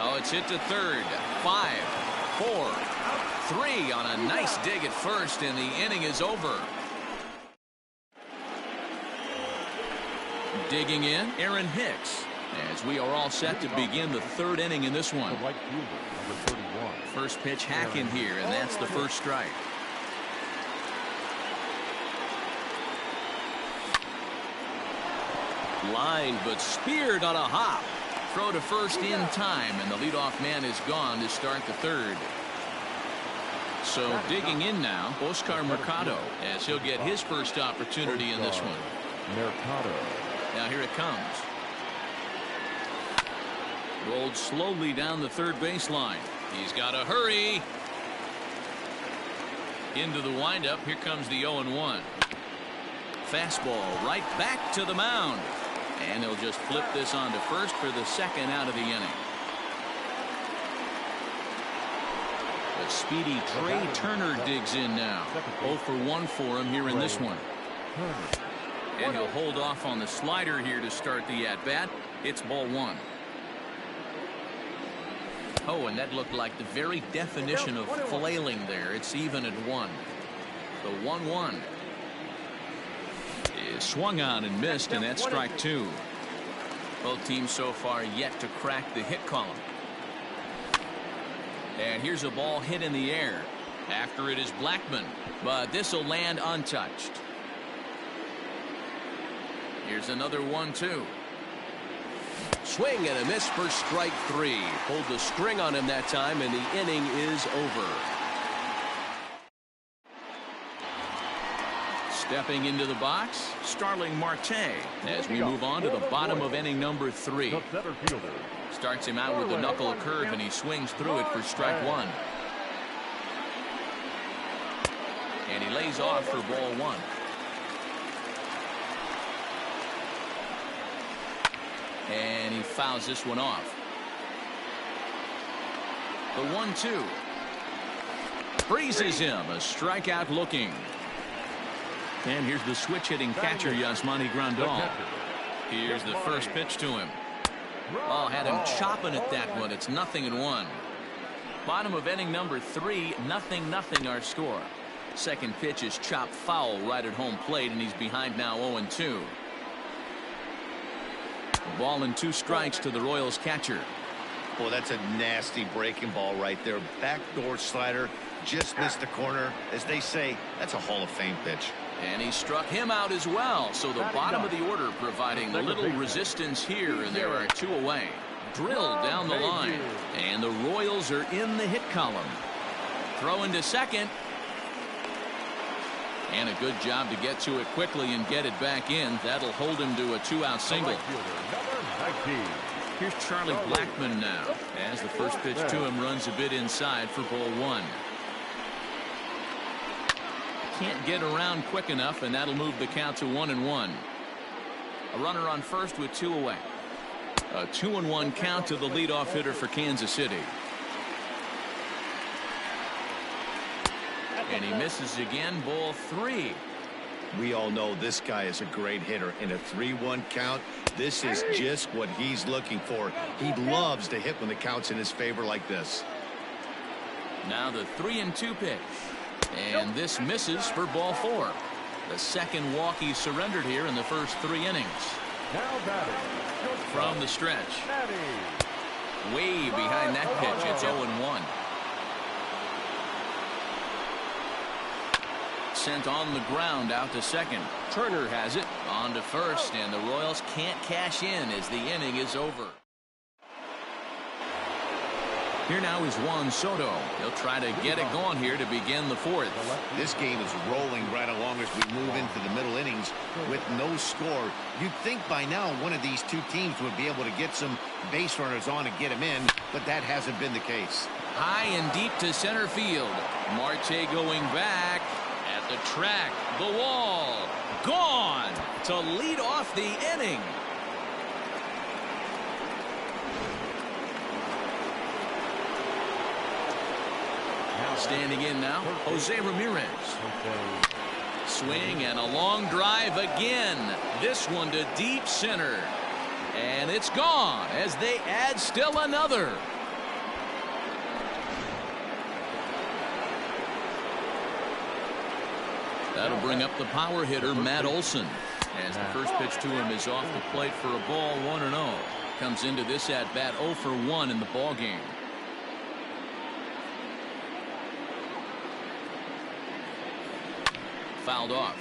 Oh, it's hit to third. 5, 4, 3 on a nice dig at first, and the inning is over. Digging in, Aaron Hicks, as we are all set to begin the 3rd inning in this one. First pitch hack in here, and that's the first strike. Line, but speared on a hop. Throw to first in time, and the leadoff man is gone to start the 3rd. So digging in now, Oscar Mercado, as he'll get his first opportunity in this one. Mercado. Now here it comes. Rolled slowly down the third baseline. He's got to hurry. Into the windup. Here comes the 0-1. Fastball right back to the mound. And he'll just flip this on to first for the 2nd out of the inning. The speedy Trey Turner digs in now. 0 for 1 for him here in this one. And he'll hold off on the slider here to start the at-bat. It's ball 1. Oh, and that looked like the very definition of flailing there. It's even at 1. The 1-1 is swung on and missed, and that's strike 2. Both teams so far yet to crack the hit column. And here's a ball hit in the air. After it is Blackmon, but this will land untouched. Here's another 1-2. Swing and a miss for strike 3. Pulled the string on him that time, and the inning is over. Stepping into the box, Starling Marte, as we move on to the bottom of inning number 3. Starts him out with a knuckle curve, and he swings through it for strike 1. And he lays off for ball 1. And he fouls this one off. The 1-2. Freezes him. A strikeout looking. And here's the switch hitting catcher, Yasmani Grandal. Here's the first pitch to him. Oh, had him chopping at that one. It's 0-1. Bottom of inning number 3, 0-0 our score. Second pitch is chopped foul right at home plate, and he's behind now 0-2. A ball and 2 strikes to the Royals catcher. Well, that's a nasty breaking ball right there. Backdoor slider, just missed the corner. As they say, that's a Hall of Fame pitch. And he struck him out as well. So the bottom of the order providing little resistance here, and there are 2 away. Drilled down the line, and the Royals are in the hit column. Throw into second. And a good job to get to it quickly and get it back in. That'll hold him to a 2-out single. Here's Charlie Blackmon now, as the first pitch to him runs a bit inside for ball 1. Can't get around quick enough, and that'll move the count to 1-1. A runner on first with 2 away. A 2-1 count to the leadoff hitter for Kansas City. And he misses again, ball 3. We all know this guy is a great hitter. In a 3-1 count, this is just what he's looking for. He loves to hit when the count's in his favor like this. Now the 3-2 pitch. And this misses for ball 4. The second walk he surrendered here in the first 3 innings. From the stretch. Way behind that pitch, it's 0-1. Sent on the ground out to second. Turner has it on to first, and the Royals can't cash in as the inning is over. Here now is Juan Soto. He'll try to get it going here to begin the 4th. This game is rolling right along as we move into the middle innings with no score. You'd think by now one of these 2 teams would be able to get some base runners on and get them in, but that hasn't been the case. High and deep to center field. Marte going back at the track. The wall. Gone to lead off the inning. Standing in now, Jose Ramirez. Swing and a long drive again. This one to deep center. And it's gone as they add still another. That'll bring up the power hitter, Matt Olson. As the first pitch to him is off the plate for a ball, 1-0. Comes into this at bat 0 for 1 in the ball game. Fouled off.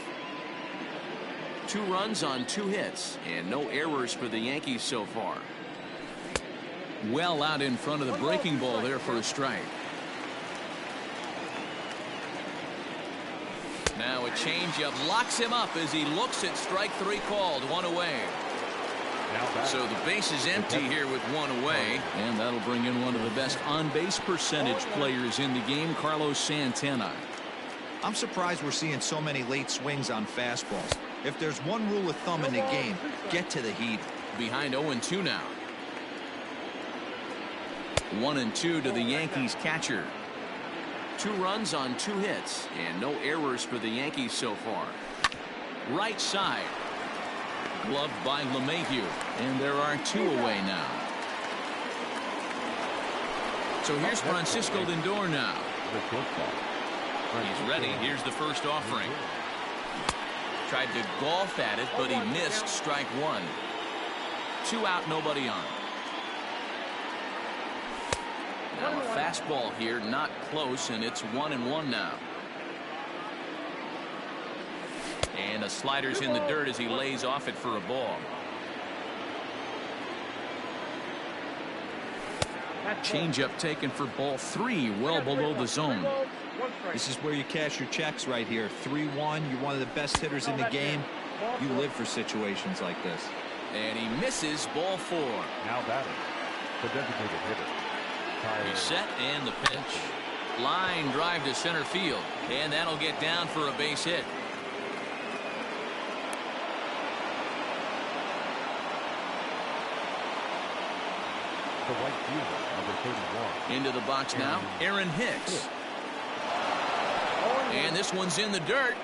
2 runs on 2 hits and no errors for the Yankees so far. Well out in front of the breaking ball there for a strike. Now a changeup locks him up as he looks at strike 3 called. 1 away. So the base is empty here with 1 away, and that'll bring in one of the best on-base percentage players in the game, Carlos Santana. I'm surprised we're seeing so many late swings on fastballs. If there's one rule of thumb in the game, get to the heat. Behind 0-2 now. 1-2 to the Yankees catcher. 2 runs on 2 hits, and no errors for the Yankees so far. Right side. Gloved by LeMahieu, and there are 2 away now. So here's Francisco Lindor now. He's ready. Here's the first offering. Tried to golf at it, but he missed strike 1. 2 out, nobody on. Now a fastball here, not close, and it's 1-1 now. And a slider's in the dirt as he lays off it for a ball. Changeup taken for ball 3, well below the zone. This is where you cash your checks right here. 3-1. You're one of the best hitters in the game. You live for situations like this. And he misses ball 4. Now batting, the designated hitter. He's set and the pitch. Line drive to center field. And that'll get down for a base hit. The right fielder, number 31. Into the box now, Aaron Hicks. And this one's in the dirt.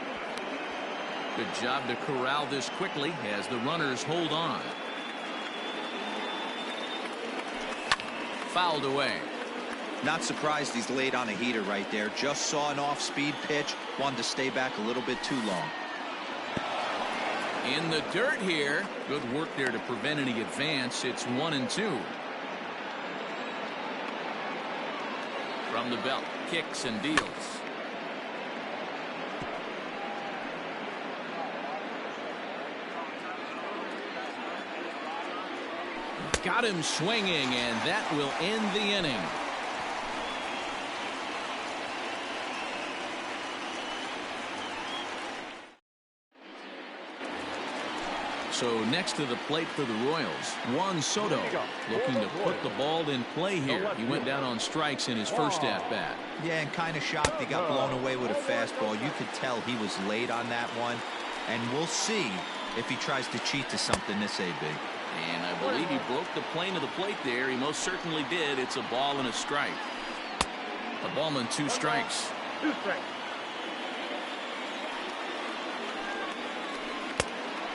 Good job to corral this quickly as the runners hold on. Fouled away. Not surprised he's laid on a heater right there. Just saw an off-speed pitch. Wanted to stay back a little bit too long. In the dirt here. Good work there to prevent any advance. It's 1-2. From the belt, kicks and deals. Got him swinging, and that will end the inning. So next to the plate for the Royals, Juan Soto looking to put the ball in play here. He went down on strikes in his first at-bat. Yeah, and kind of shocked he got blown away with a fastball. You could tell he was late on that one. And we'll see if he tries to cheat to something this AB. And I believe he broke the plane of the plate there. He most certainly did. It's a ball and a strike. A ball and 2 strikes. 2 strikes.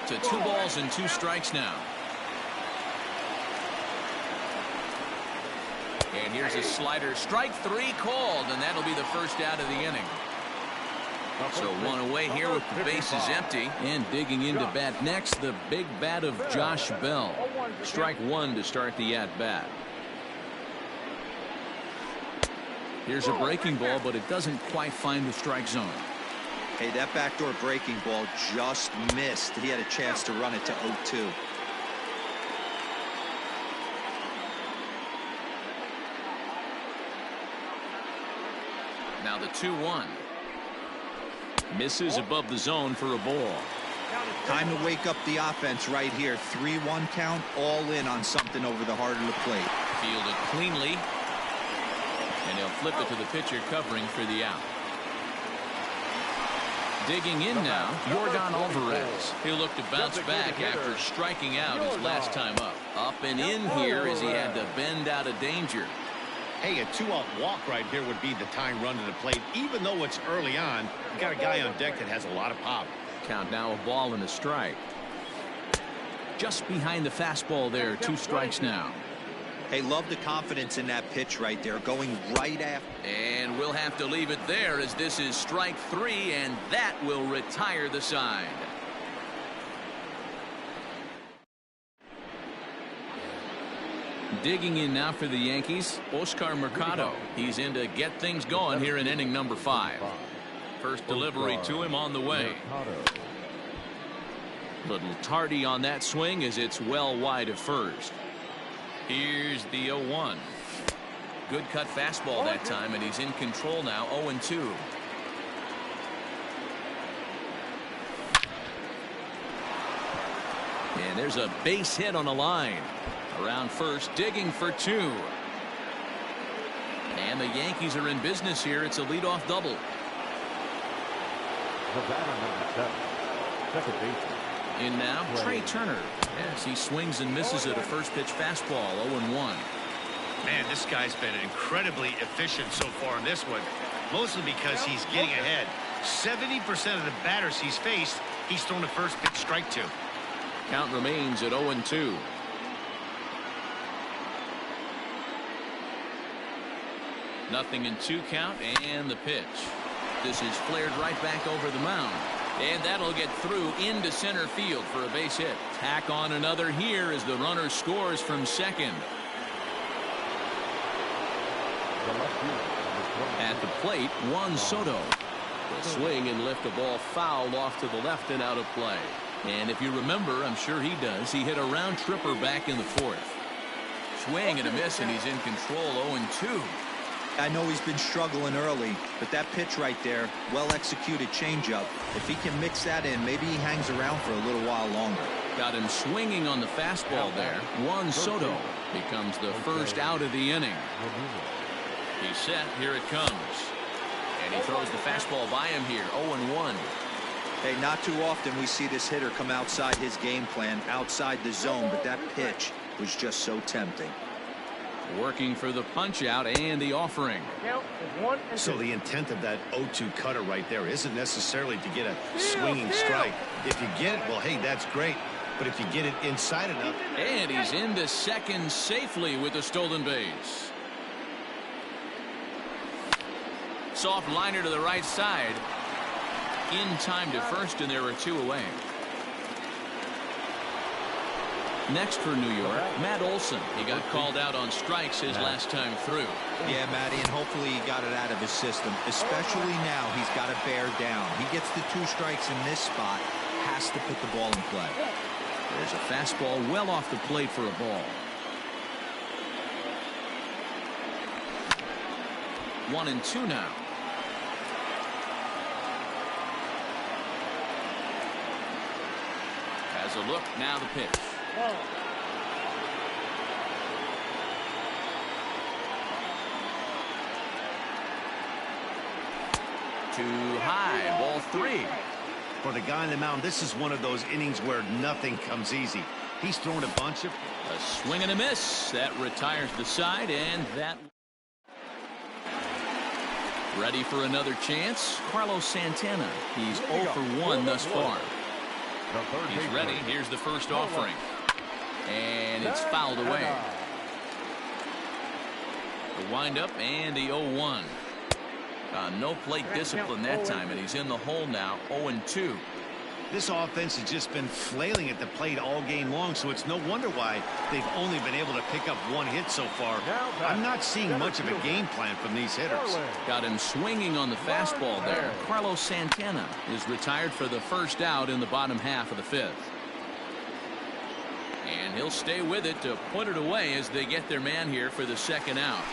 To 2 balls and 2 strikes now. And here's a slider. Strike 3 called, and that'll be the first out of the inning. So 1 away here with the bases empty. And digging into bat next, the big bat of Josh Bell. Strike 1 to start the at-bat. Here's a breaking ball, but it doesn't quite find the strike zone. Hey, that backdoor breaking ball just missed. He had a chance to run it to 0-2. Now the 2-1. Misses above the zone for a ball. Time to wake up the offense right here. 3-1 count, all in on something over the heart of the plate. Fielded cleanly. And he'll flip it to the pitcher covering for the out. Digging in now, Yordan Alvarez. He'll look to bounce back after striking out his last time up. Up and in here as he had to bend out of danger. Hey, a 2-out walk right here would be the tying run to the plate. Even though it's early on, you got a guy on deck that has a lot of pop. Count now, a ball and a strike. Just behind the fastball there, 2 strikes now. Hey, love the confidence in that pitch right there, going right after. And we'll have to leave it there as this is strike 3, and that will retire the side. Digging in now for the Yankees, Oscar Mercado. He's in to get things going here in inning number 5. First delivery to him on the way. Little tardy on that swing as it's well wide of first. Here's the 0-1. Good cut fastball that time, and he's in control now. 0-2. And there's a base hit on the line. Around first, digging for 2. And the Yankees are in business here. It's a leadoff double. The batter, number 7, second baseman. In now, Trey Turner, as he swings and misses at a first pitch fastball. 0-1. Man, this guy's been incredibly efficient so far in this one. mostly because he's getting ahead. 70% of the batters he's faced, he's thrown a first pitch strike to. Count remains at 0-2. Nothing in 2 count, and the pitch. This is flared right back over the mound. And that'll get through into center field for a base hit. Tack on another here as the runner scores from second. At the plate, Juan Soto will swing and lift a ball foul off to the left and out of play. And if you remember, I'm sure he does, he hit a round tripper back in the 4th. Swing and a miss, and he's in control. 0-2. I know he's been struggling early, but that pitch right there, well-executed changeup. If he can mix that in, maybe he hangs around for a little while longer. Got him swinging on the fastball there. Juan Soto becomes the first out of the inning. He's set. Here it comes. And he throws the fastball by him here. 0-1. Hey, not too often we see this hitter come outside his game plan, outside the zone, but that pitch was just so tempting. Working for the punch out and the offering. So the intent of that 0-2 cutter right there isn't necessarily to get a swinging strike. If you get it, well, hey, that's great. But if you get it inside enough. And he's into second safely with the stolen base. Soft liner to the right side. In time to first, and there are 2 away. Next for New York, Matt Olson. He got called out on strikes his last time through. Yeah, Matty, and hopefully he got it out of his system. Especially now, he's got to bear down. He gets the 2 strikes in this spot, has to put the ball in play. There's a fastball well off the plate for a ball. 1-2 now. Has a look, now the pitch. Too high, ball 3. For the guy on the mound, this is one of those innings where nothing comes easy. He's thrown a bunch of... A swing and a miss. That retires the side, and that... Ready for another chance? Carlos Santana. He's 0 for 1 thus far. He's ready. Here's the first offering. And it's fouled away. The windup and the 0-1. No plate discipline that time, and he's in the hole now. 0-2. This offense has just been flailing at the plate all game long, so it's no wonder why they've only been able to pick up 1 hit so far. I'm not seeing much of a game plan from these hitters. Got him swinging on the fastball there. Carlos Santana is retired for the first out in the bottom half of the 5th. And he'll stay with it to put it away as they get their man here for the second out.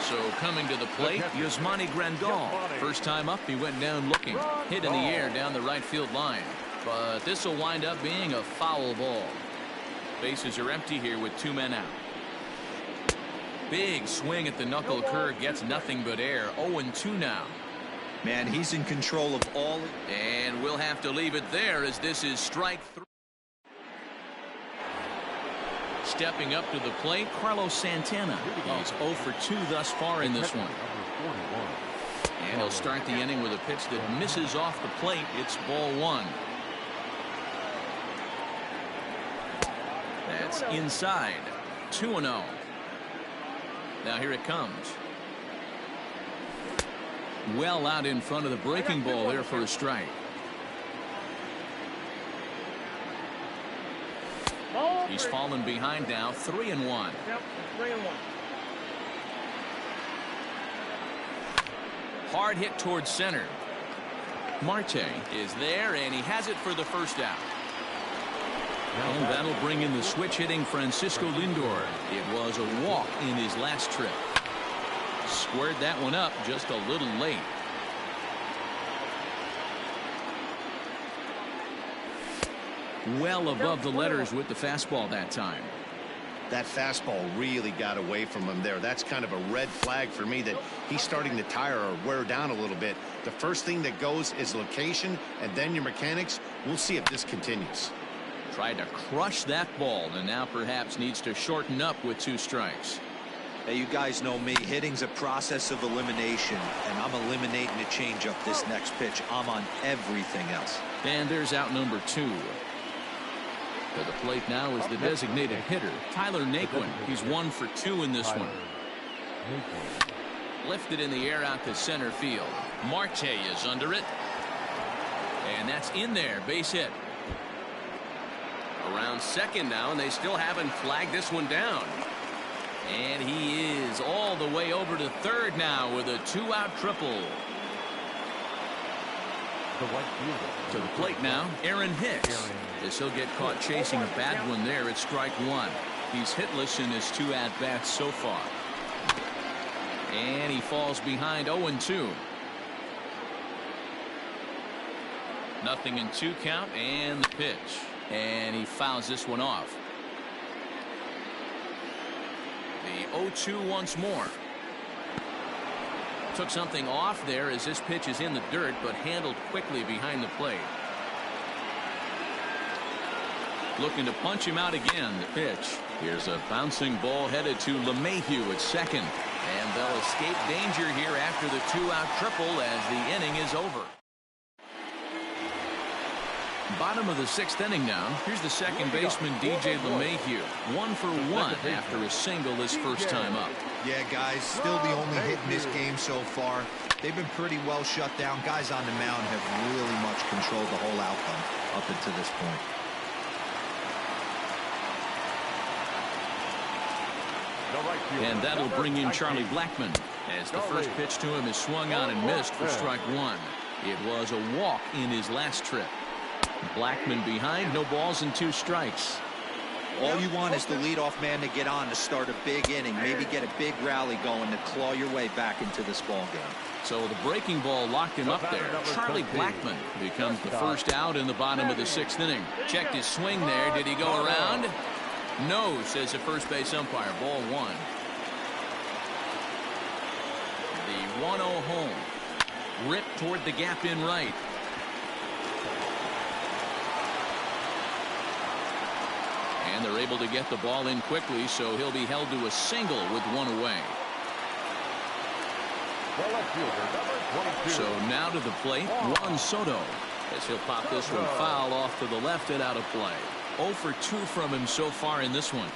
So coming to the plate, Yasmani Grandal. First time up, he went down looking. Hit in the air down the right field line. But this will wind up being a foul ball. Bases are empty here with 2 men out. Big swing at the knuckle curve, gets nothing but air. 0-2 now. Man, he's in control of all. And we'll have to leave it there as this is strike 3. Stepping up to the plate, Carlos Santana. He's 0 for 2 thus far in this one. And he'll start the inning with a pitch that misses off the plate. It's ball 1. That's inside. 2-0. Now here it comes. Well out in front of the breaking ball there for a strike. He's fallen behind now. 3-1. Yep, 3-1. Hard hit towards center. Marte is there, and he has it for the first out. And that'll bring in the switch hitting Francisco Lindor. It was a walk in his last trip. Squared that one up just a little late. Well above the letters with the fastball that time. That fastball really got away from him there. That's kind of a red flag for me that he's starting to tire or wear down a little bit. The first thing that goes is location and then your mechanics. We'll see if this continues. Tried to crush that ball and now perhaps needs to shorten up with 2 strikes. Hey, you guys know me. Hitting's a process of elimination, and I'm eliminating the changeup this next pitch. I'm on everything else. And there's out number 2. To the plate now is the designated hitter, Tyler Naquin. He's 1 for 2 in this one. Lifted in the air out to center field. Marte is under it. And that's in there. Base hit. Around second now, and they still haven't flagged this one down. And he is all the way over to third now with a 2-out triple. To the plate now, Aaron Hicks. As he'll get caught chasing a bad one there at strike 1. He's hitless in his 2 at-bats so far. And he falls behind 0-2. 0-2 count, and the pitch. And he fouls this one off. The 0-2 once more. Took something off there as this pitch is in the dirt, but handled quickly behind the plate. Looking to punch him out again. The pitch. Here's a bouncing ball headed to LeMahieu at second. And they'll escape danger here after the 2-out triple as the inning is over. Bottom of the 6th inning now. Here's the second baseman, DJ LeMahieu. 1 for 1 after a single his first time up. Yeah, guys, still the only hit in this game so far. They've been pretty well shut down. Guys on the mound have really much controlled the whole outcome up until this point. And that'll bring in Charlie Blackmon as the first pitch to him is swung on and missed for strike 1. It was a walk in his last trip. Blackmon behind, no balls and 2 strikes. All you want is the leadoff man to get on to start a big inning, maybe get a big rally going to claw your way back into this ball game. So the breaking ball locked him up there. Charlie Blackmon becomes the first out in the bottom of the 6th inning. Checked his swing there. Did he go around? No, says the first base umpire. Ball 1. The 1-0 home. Ripped toward the gap in right. And they're able to get the ball in quickly, so he'll be held to a single with 1 away. So now to the plate, Juan Soto. As he'll pop this one foul off to the left and out of play. 0 for 2 from him so far in this one.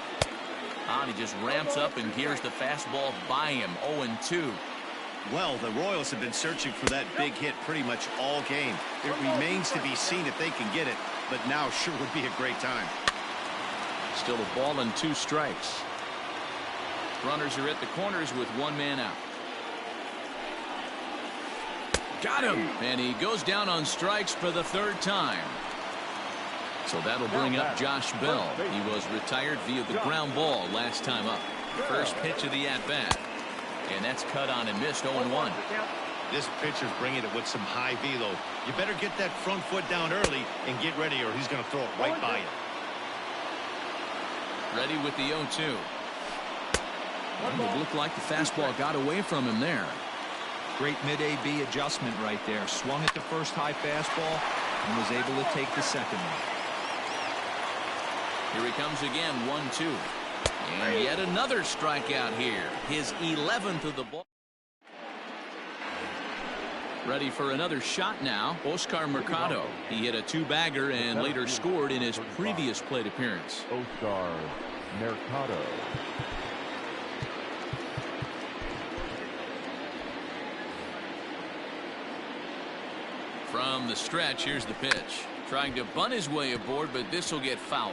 And he just ramps up and gears the fastball by him. 0-2. Well, the Royals have been searching for that big hit pretty much all game. It remains to be seen if they can get it, but now sure would be a great time. Still a ball and 2 strikes. Runners are at the corners with 1 man out. Got him, and he goes down on strikes for the 3rd time. So that'll bring up Josh Bell. He was retired via the ground ball last time up. First pitch of the at-bat. And that's cut on and missed. 0-1. This pitcher's bringing it with some high velo. You better get that front foot down early and get ready, or he's going to throw it right by you. Ready with the 0-2. And it looked like the fastball got away from him there. Great mid-AB adjustment right there. Swung at the first high fastball and was able to take the second one. Here he comes again, 1-2. And yet another strikeout here. His 11th of the ball. Ready for another shot now. Oscar Mercado. He hit a 2-bagger and later scored in his previous plate appearance. Oscar Mercado. From the stretch, here's the pitch. Trying to bunt his way aboard, but this will get foul.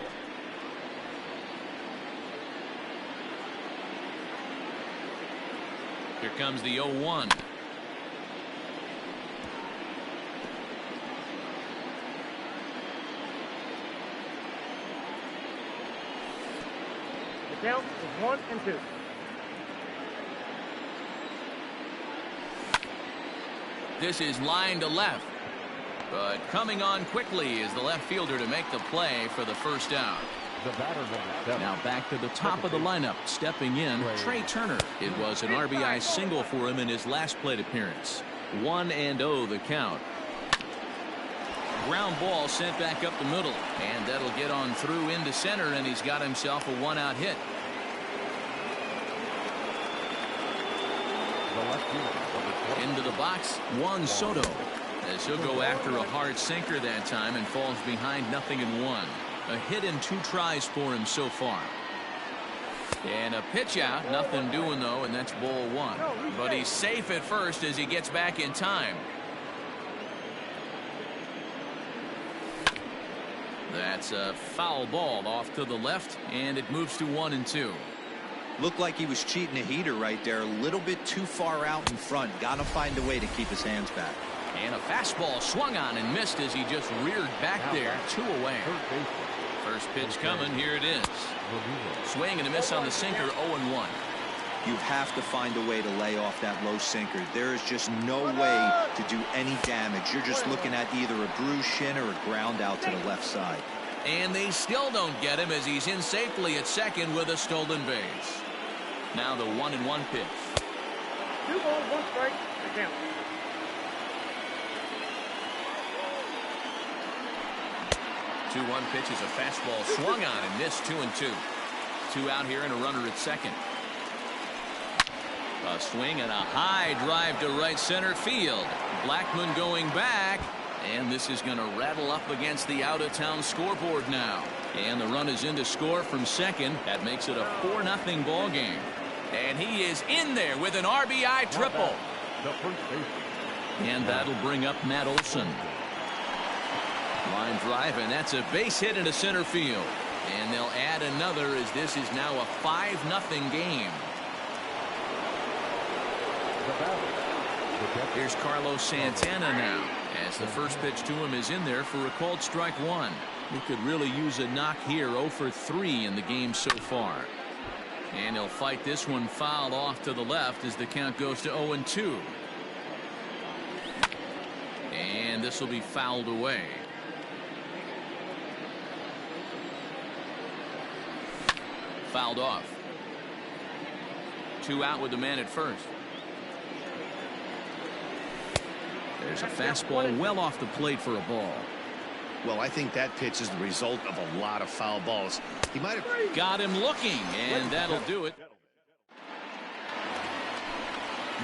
Here comes the 0-1. The count is 1-2. This is line to left. But coming on quickly is the left fielder to make the play for the first out. The batter, number 7. Now back to the top of the lineup. Stepping in, Trey Turner. It was an RBI single for him in his last plate appearance. 1-0 the count. Ground ball sent back up the middle. And that'll get on through into center, and he's got himself a 1-out hit. Into the box, Juan Soto. As he'll go after a hard sinker that time and falls behind 0-1. A hit in 2 tries for him so far. And a pitch out, nothing doing though, and that's ball 1. But he's safe at first as he gets back in time. That's a foul ball off to the left, and it moves to 1-2. Looked like he was cheating a heater right there, a little bit too far out in front. Got to find a way to keep his hands back. And a fastball swung on and missed as he just reared back there, 2 away. First pitch coming, here it is. Swing and a miss on the sinker, 0-1. You have to find a way to lay off that low sinker. There is just no way to do any damage. You're just looking at either a bruised shin or a ground out to the left side. And they still don't get him as he's in safely at second with a stolen base. Now the 1-1 pitch. 2 balls, 1 strike. The count. 2-1 pitch is a fastball swung on and missed, 2-2. 2 out here and a runner at second. A swing and a high drive to right center field. Blackmon going back, and this is going to rattle up against the out-of-town scoreboard now. And the run is in to score from second. That makes it a 4-0 ball game. And he is in there with an RBI triple. And that'll bring up Matt Olson. Line drive, and that's a base hit into center field. And they'll add another as this is now a 5-0 game. Here's Carlos Santana now, as the first pitch to him is in there for a called strike 1. He could really use a knock here. 0 for 3 in the game so far. And he'll fight this one fouled off to the left as the count goes to 0-2. And this will be fouled away. Fouled off. 2 out with the man at first. There's a fastball well off the plate for a ball. Well, I think that pitch is the result of a lot of foul balls. He might have got him looking, and that'll do it.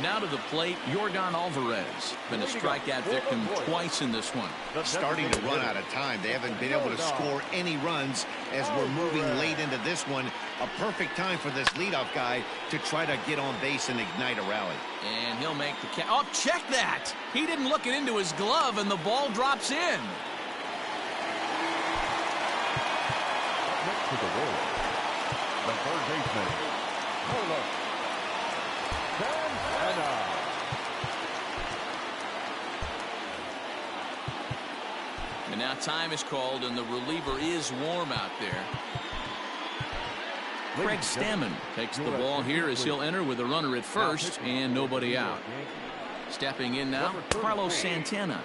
Now to the plate, Yordan Alvarez. Been a strikeout victim twice in this one. Starting to run out of time. They haven't been able to score any runs as we're moving late into this one. A perfect time for this leadoff guy to try to get on base and ignite a rally. And he'll make the catch. Oh, check that! He didn't look it into his glove, and the ball drops in. Next to the wall, the third baseman, Carlos Santana. And now time is called, and the reliever is warm out there. Craig Stammen takes the ball here as he'll enter with a runner at first and nobody out. Stepping in now, Carlos Santana,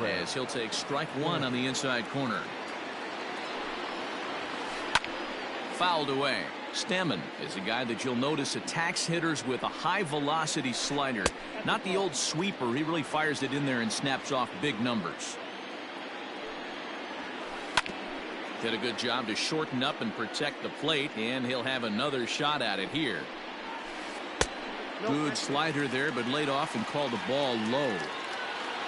as he'll take strike 1 on the inside corner. Fouled away. Stammen is a guy that you'll notice attacks hitters with a high velocity slider. Not the old sweeper. He really fires it in there and snaps off big numbers. Did a good job to shorten up and protect the plate, and he'll have another shot at it here. Good slider there, but laid off and called the ball low.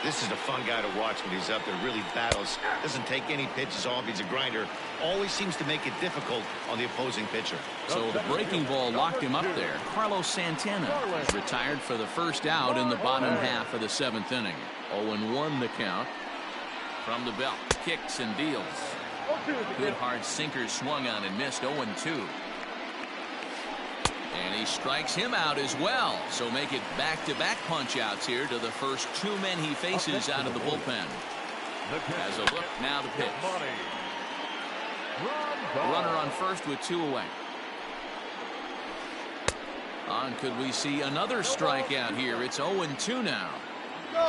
This is a fun guy to watch when he's up there. Really battles. Doesn't take any pitches off. He's a grinder. Always seems to make it difficult on the opposing pitcher. So the breaking ball locked him up there. Carlos Santana is retired for the first out in the bottom half of the 7th inning. 0-1 the count. From the belt, kicks and deals. Good hard sinker swung on and missed. 0-2. And he strikes him out as well. So make it back-to-back punch-outs here to the first 2 men he faces out of the bullpen. As a look, now the pitch. Runner on first with 2 away. On could we see another strikeout here? It's 0-2 now.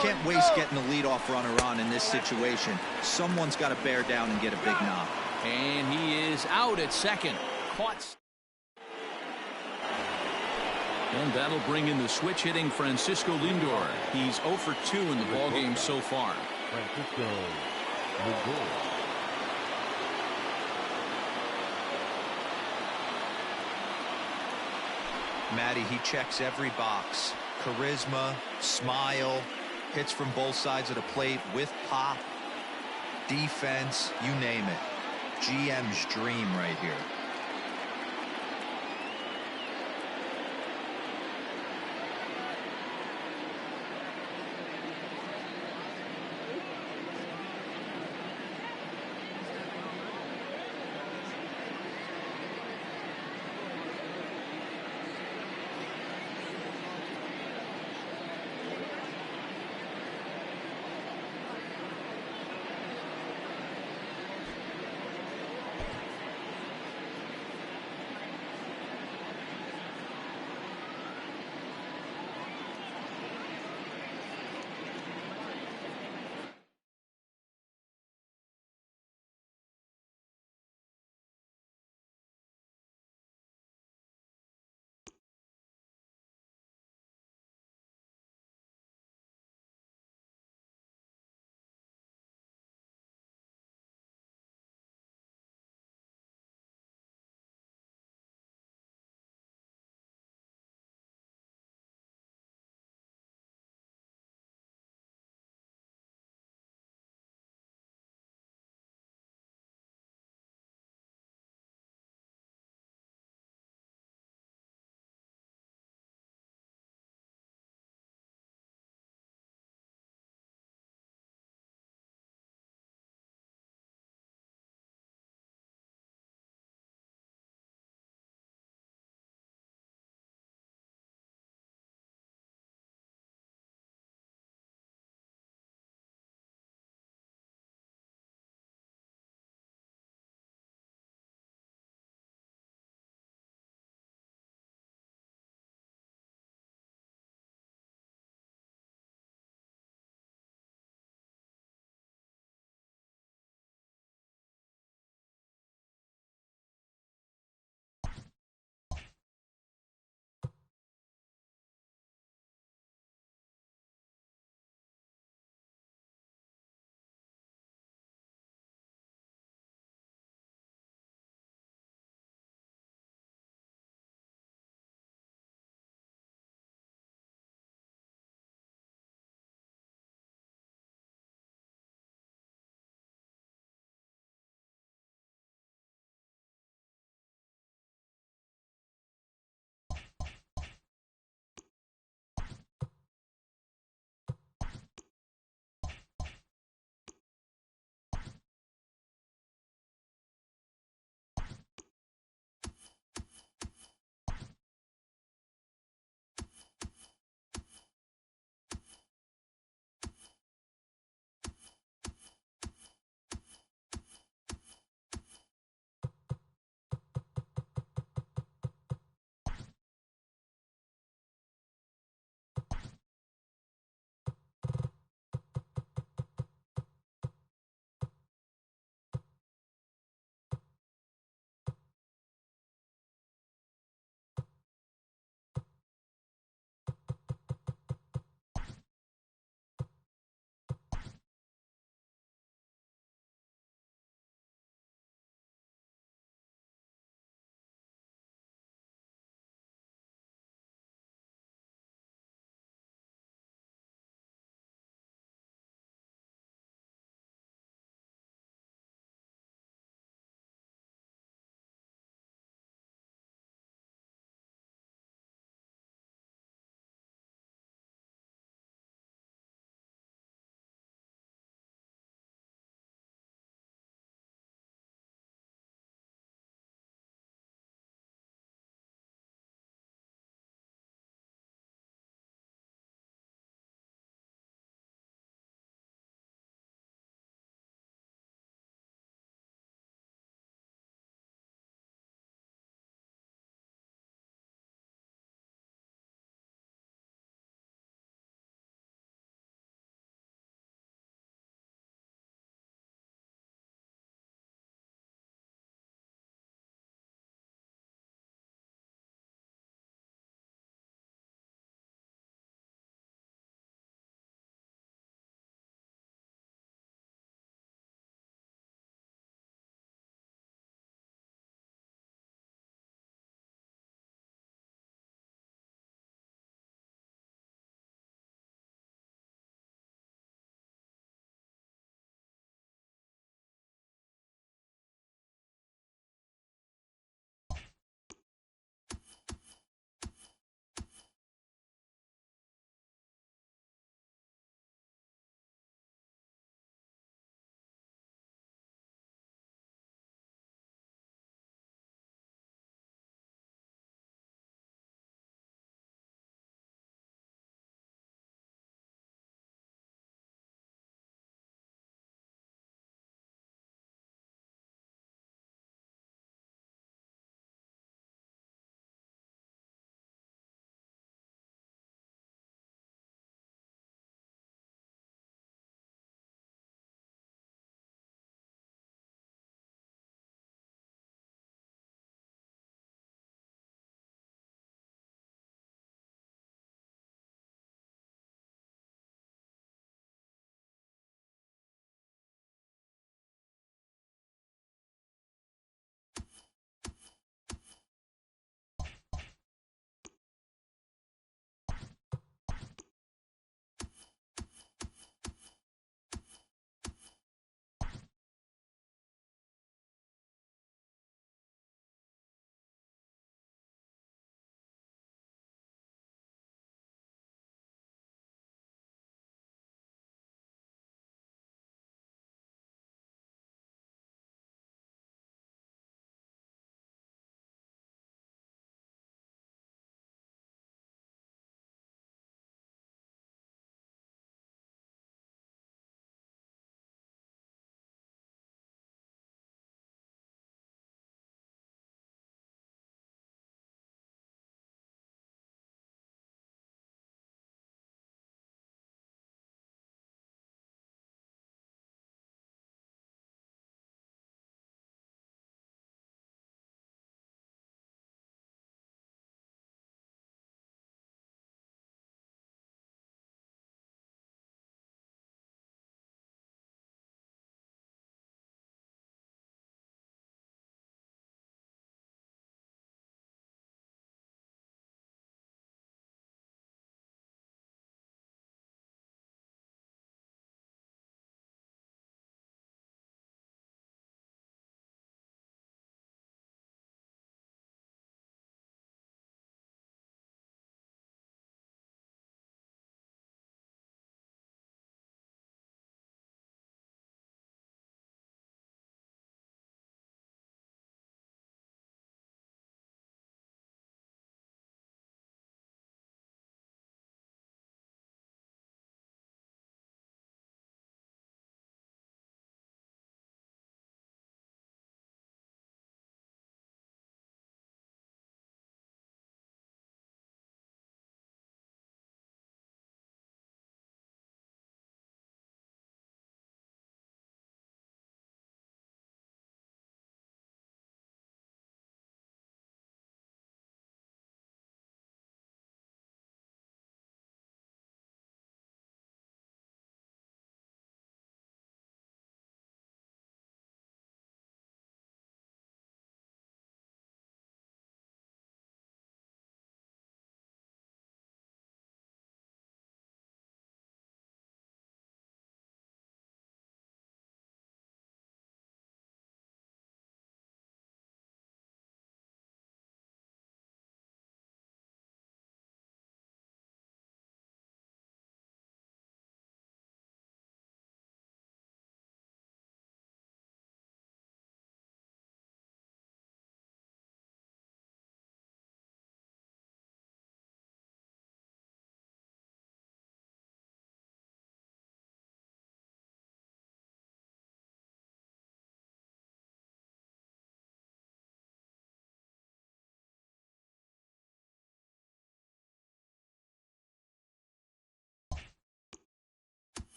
Can't waste getting the leadoff runner on in this situation. Someone's got to bear down and get a big knock. And he is out at second. Caught. And that'll bring in the switch hitting Francisco Lindor. He's 0 for 2 in the ballgame so far. Francisco Lindor. Matty, he checks every box. charisma, smile, hits from both sides of the plate with pop, defense, you name it. GM's dream right here.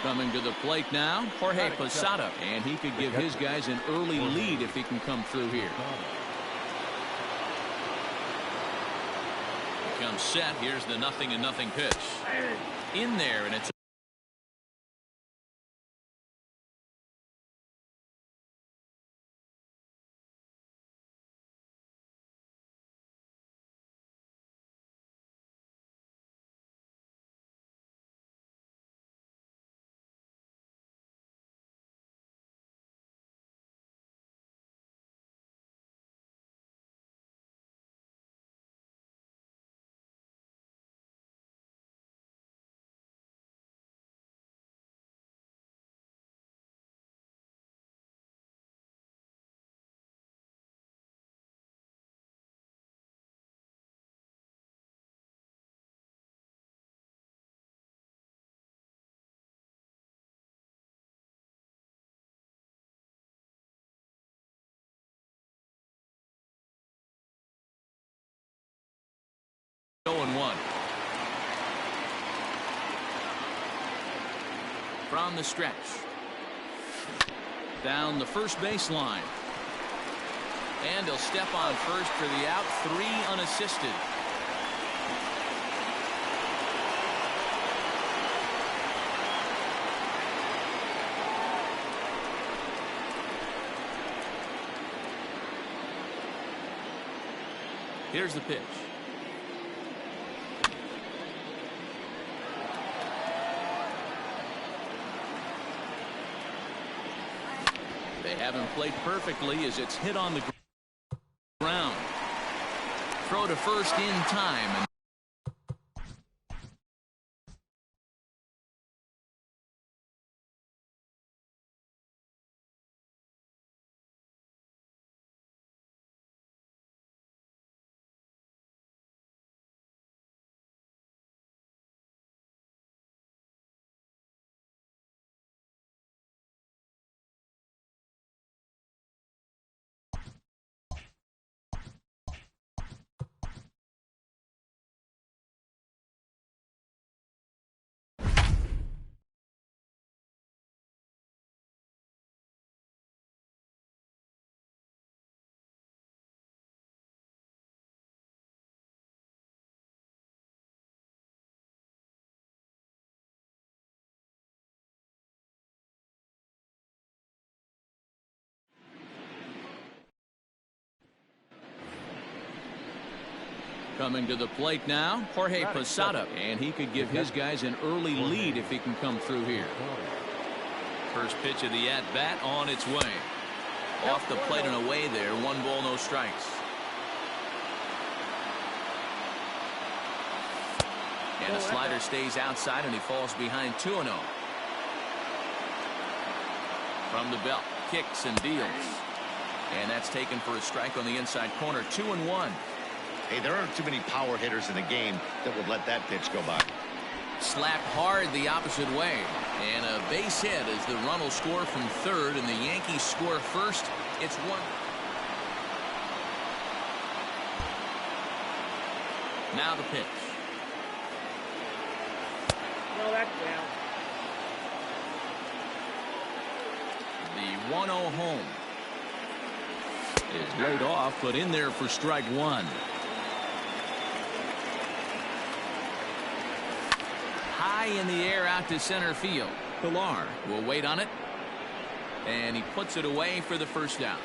Coming to the plate now, Jorge Posada, and he could give his guys an early lead if he can come through here. He comes set. Here's the 0-0 pitch. In there, and it's going 1. From the stretch. Down the first baseline. And he'll step on first for the out. 3 unassisted. Here's the pitch. They haven't played perfectly as it's hit on the ground. Throw to first in time. Coming to the plate now, Jorge Posada, and he could give his guys an early lead if he can come through here. First pitch of the at-bat on its way. Off the plate and away there. 1 ball, no strikes. And the slider stays outside, and he falls behind 2-0. From the belt, kicks and deals. And that's taken for a strike on the inside corner. 2-1. Hey, there aren't too many power hitters in the game that would let that pitch go by. Slapped hard the opposite way. And a base hit as the run will score from third, and the Yankees score first. It's 1. Now the pitch. No, that's down. The 1-0 home is laid off, but in there for strike 1. High in the air out to center field. Pilar will wait on it, and he puts it away for the first down.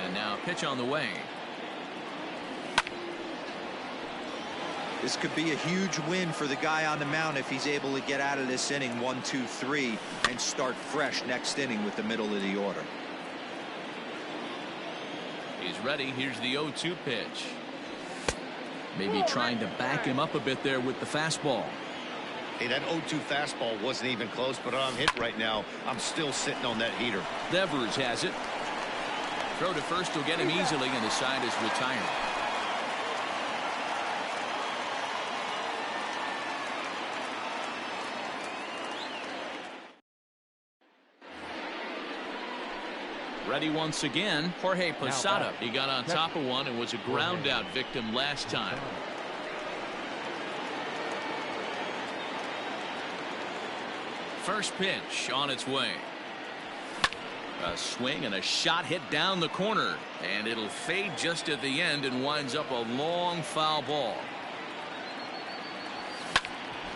And now pitch on the way. This could be a huge win for the guy on the mound if he's able to get out of this inning 1, 2, 3 and start fresh next inning with the middle of the order. He's ready. Here's the 0-2 pitch. Maybe trying to back him up a bit there with the fastball. Hey, that 0-2 fastball wasn't even close, but I'm hit right now. I'm still sitting on that heater. Devers has it. Throw to first will get him easily, and the side is retired. Ready once again, Jorge Posada. He got on top of one and was a ground out victim last time. First pitch on its way. A swing and a shot hit down the corner, and it'll fade just at the end and winds up a long foul ball.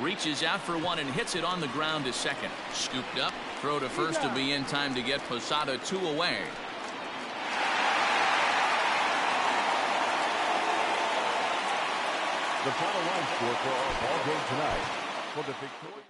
Reaches out for one and hits it on the ground to second. Scooped up, throw to first to be in time to get Posada 2 away. The final line score for our ball game tonight. For the victory.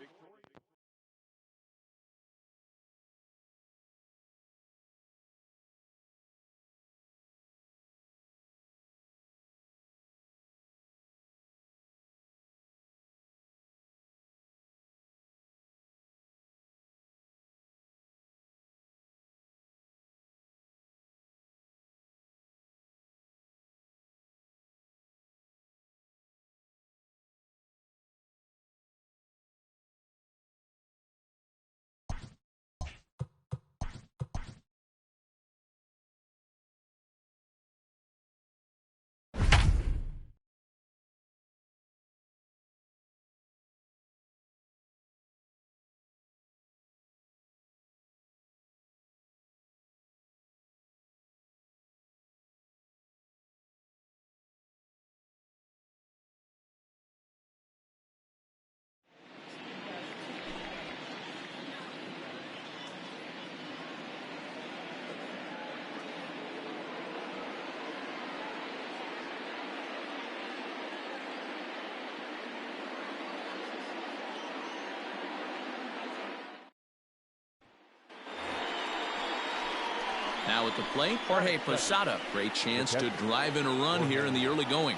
Now at the plate, Jorge Posada. Great chance to drive in a run here in the early going.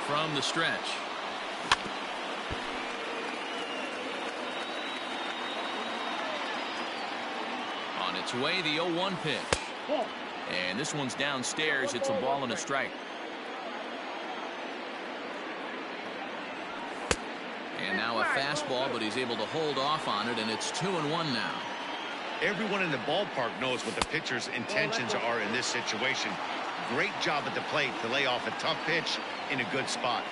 From the stretch. On its way, the 0-1 pitch. And this one's downstairs. It's a ball and a strike. And now a fastball, but he's able to hold off on it, and it's 2-1 now. Everyone in the ballpark knows what the pitcher's intentions are in this situation. Great job at the plate to lay off a tough pitch in a good spot.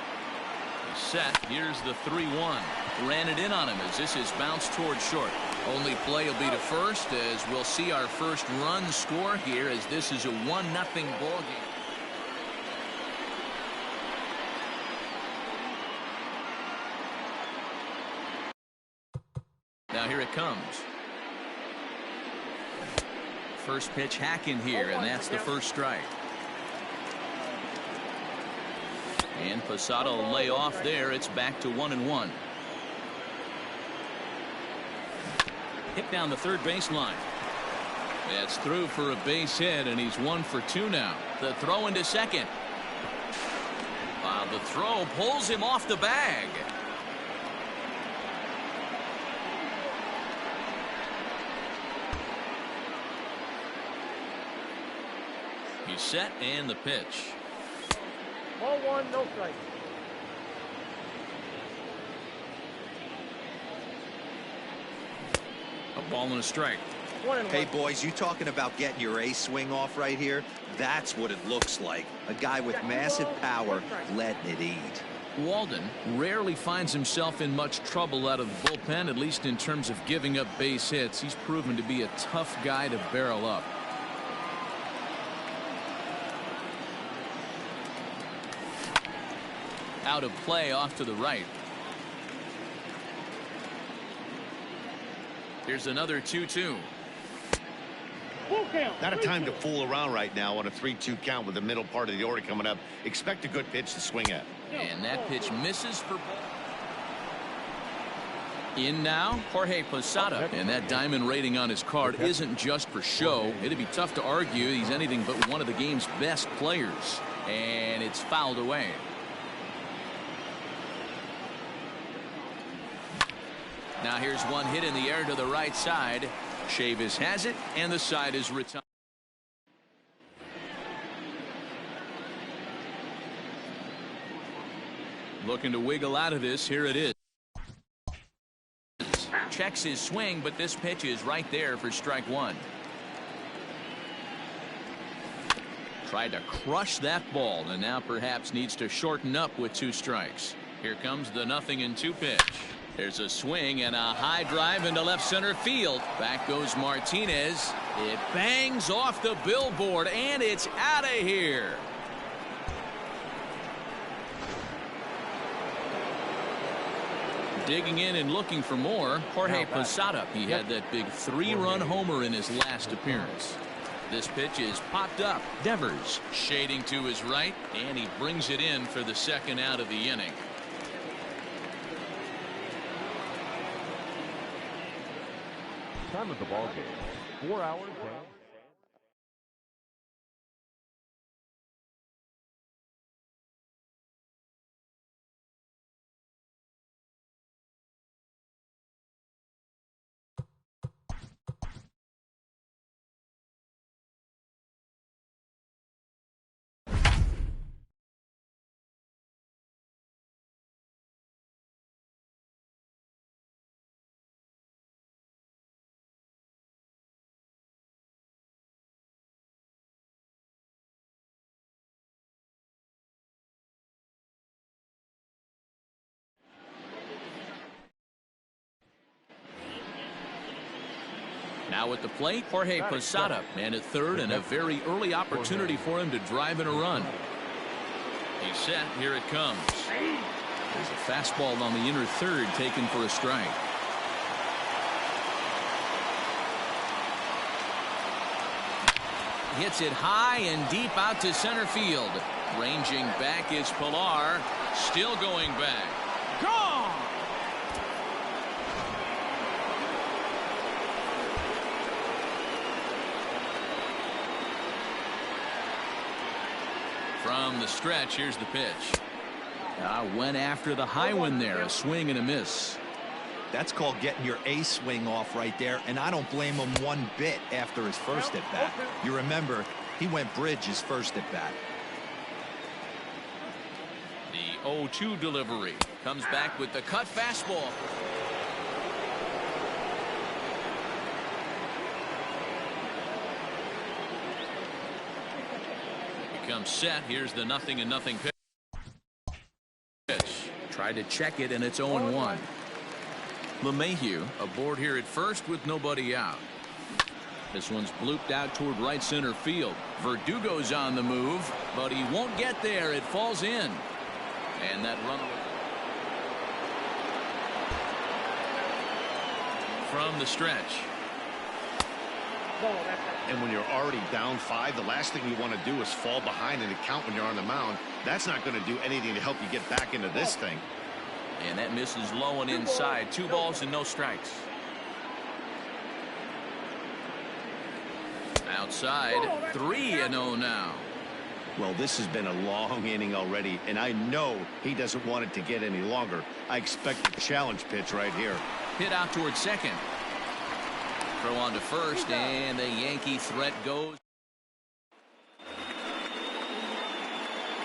Set. Here's the 3-1. Ran it in on him as this is bounced towards short. Only play will be to first as we'll see our first run score here as this is a 1-0 ball game. Now here it comes. First pitch hacking here, and that's the first strike. And Posada will lay off there. It's back to 1-1. Hit down the third baseline. That's through for a base hit, and he's 1 for 2 now. The throw into second. The throw pulls him off the bag. He's set and the pitch. Ball 1, no strike. A ball and a strike. Hey, boys, you talking about getting your A swing off right here? That's what it looks like. A guy with massive power letting it eat. Walden rarely finds himself in much trouble out of the bullpen, at least in terms of giving up base hits. He's proven to be a tough guy to barrel up. Out of play off to the right. Here's another 2-2. Not a time to fool around right now on a 3-2 count with the middle part of the order coming up. Expect a good pitch to swing at. And that pitch misses for ball. In now, Jorge Posada. And that diamond rating on his card isn't just for show. It'd be tough to argue he's anything but one of the game's best players. And it's fouled away. Now here's one hit in the air to the right side. Chavis has it, and the side is retired. Looking to wiggle out of this. Here it is. Checks his swing, but this pitch is right there for strike one. Tried to crush that ball, and now perhaps needs to shorten up with 2 strikes. Here comes the 0-2 pitch. There's a swing and a high drive into left center field. Back goes Martinez. It bangs off the billboard, and it's out of here. Digging in and looking for more, Jorge Posada. He had that big 3-run homer in his last appearance. This pitch is popped up. Devers shading to his right, and he brings it in for the 2nd out of the inning. Time of the ball game, 4 hours and... Now at the plate, Jorge Posada, man at third, and a very early opportunity for him to drive in a run. He's set. Here it comes. There's a fastball on the inner third taken for a strike. Hits it high and deep out to center field. Ranging back is Pilar. Still going back. Gone! From the stretch, here's the pitch. Went after the high one there. A swing and a miss. That's called getting your A swing off right there, and I don't blame him one bit after his first at bat. You remember, he went bridge his first at bat. The 0-2 delivery comes back with the cut fastball. Becomes set. Here's the 0-0 pitch. Tried to check it, and it's 0-1. LeMahieu aboard here at first with nobody out. This one's blooped out toward right center field. Verdugo's on the move, but he won't get there. It falls in. And that run from the stretch. And when you're already down 5, the last thing you want to do is fall behind in the count when you're on the mound. That's not going to do anything to help you get back into this thing. And that misses low and inside. 2 balls and no strikes. Outside, 3-0 now. Well, this has been a long inning already, and I know he doesn't want it to get any longer. I expect a challenge pitch right here. Hit out towards second. Throw on to first, and the Yankee threat goes.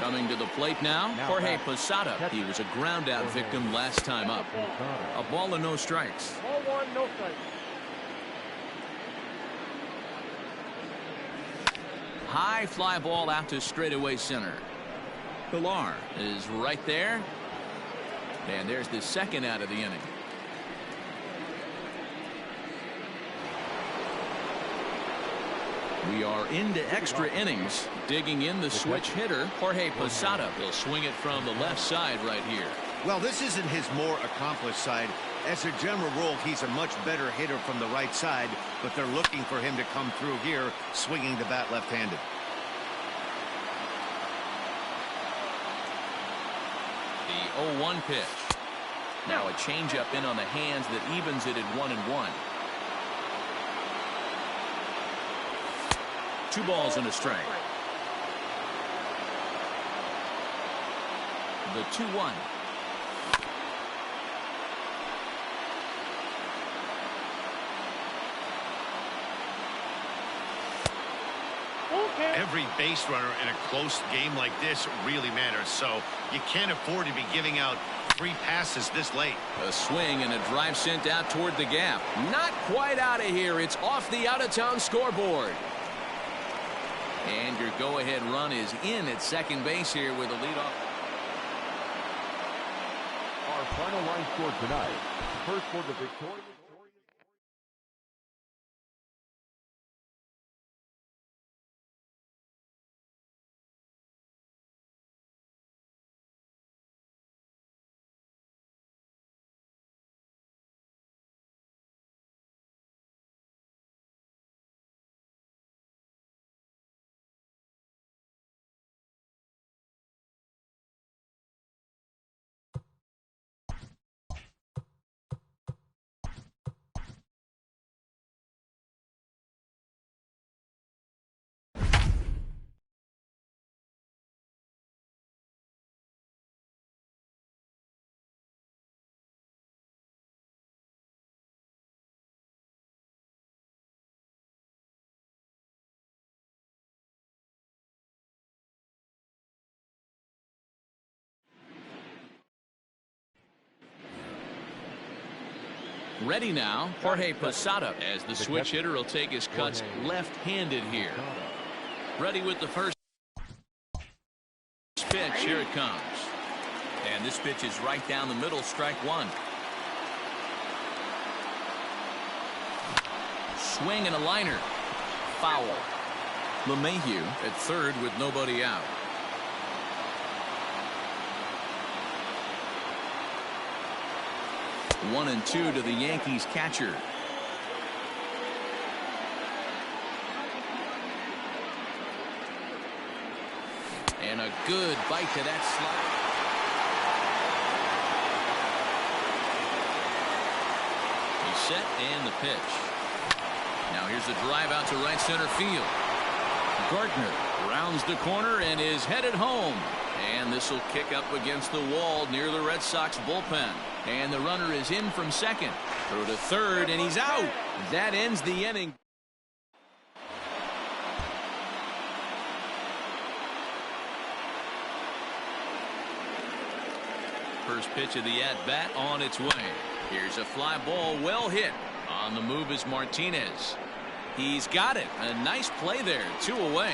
Coming to the plate now, Jorge Posada. He was a ground out victim last time up. A ball and no strikes. Ball 1, no strikes. High fly ball out to straightaway center. Pilar is right there. And there's the 2nd out of the inning. We are into extra innings. Digging in the switch hitter, Jorge Posada. He'll swing it from the left side right here. Well, this isn't his more accomplished side. As a general rule, he's a much better hitter from the right side, but they're looking for him to come through here, swinging the bat left-handed. The 0-1 pitch. Now a changeup in on the hands that evens it at 1-1. 2 balls and a strike. The 2-1. Every base runner in a close game like this really matters, so you can't afford to be giving out 3 passes this late. A swing and a drive sent out toward the gap. Not quite out of here. It's off the out-of-town scoreboard. And your go-ahead run is in at second base here with a leadoff. Our final line score tonight. First for the victorious. Ready now, Jorge Posada, as the switch hitter will take his cuts left-handed here. Ready with the first pitch. Here it comes. And this pitch is right down the middle, strike one. Swing and a liner. Foul. LeMahieu at third with nobody out. One and two to the Yankees catcher. And a good bite to that slide. He's set and the pitch. Now here's the drive out to right center field. Gardner rounds the corner and is headed home. And this will kick up against the wall near the Red Sox bullpen. And the runner is in from second. Through to third, and he's out. That ends the inning. First pitch of the at-bat on its way. Here's a fly ball, well hit. On the move is Martinez. He's got it. A nice play there. 2 away.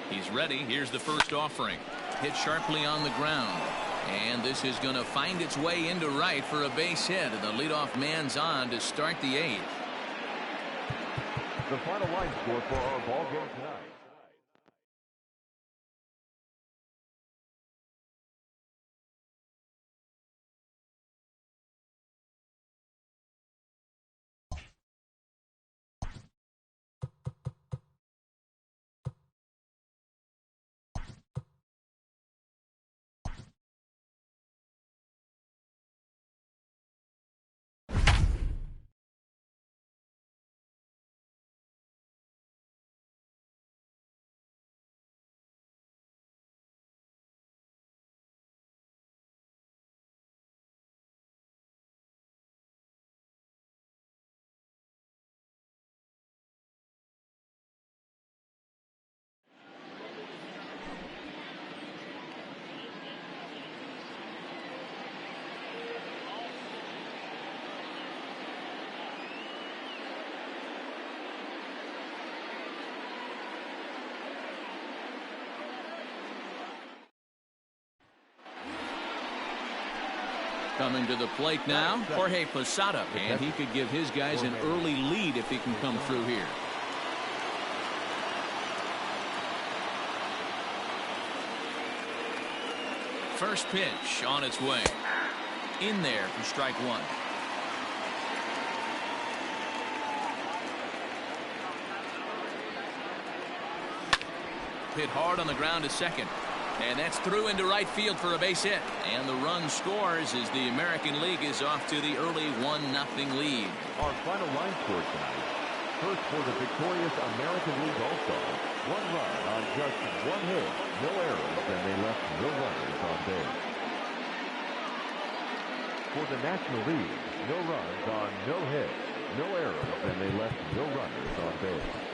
He's ready. Here's the first offering. Hit sharply on the ground. And this is going to find its way into right for a base hit. And the leadoff man's on to start the 8th. The final line score for our ball game tonight. Coming to the plate now, Jorge Posada, and he could give his guys an early lead if he can come through here. First pitch on its way. In there for strike one. Hit hard on the ground to second. And that's through into right field for a base hit. And the run scores as the American League is off to the early 1-0 lead. Our final line score tonight. First for the victorious American League All-Star. 1 run on just 1 hit. No errors, and they left no runners on base. For the National League, no runs on no hits. no errors, and they left no runners on base.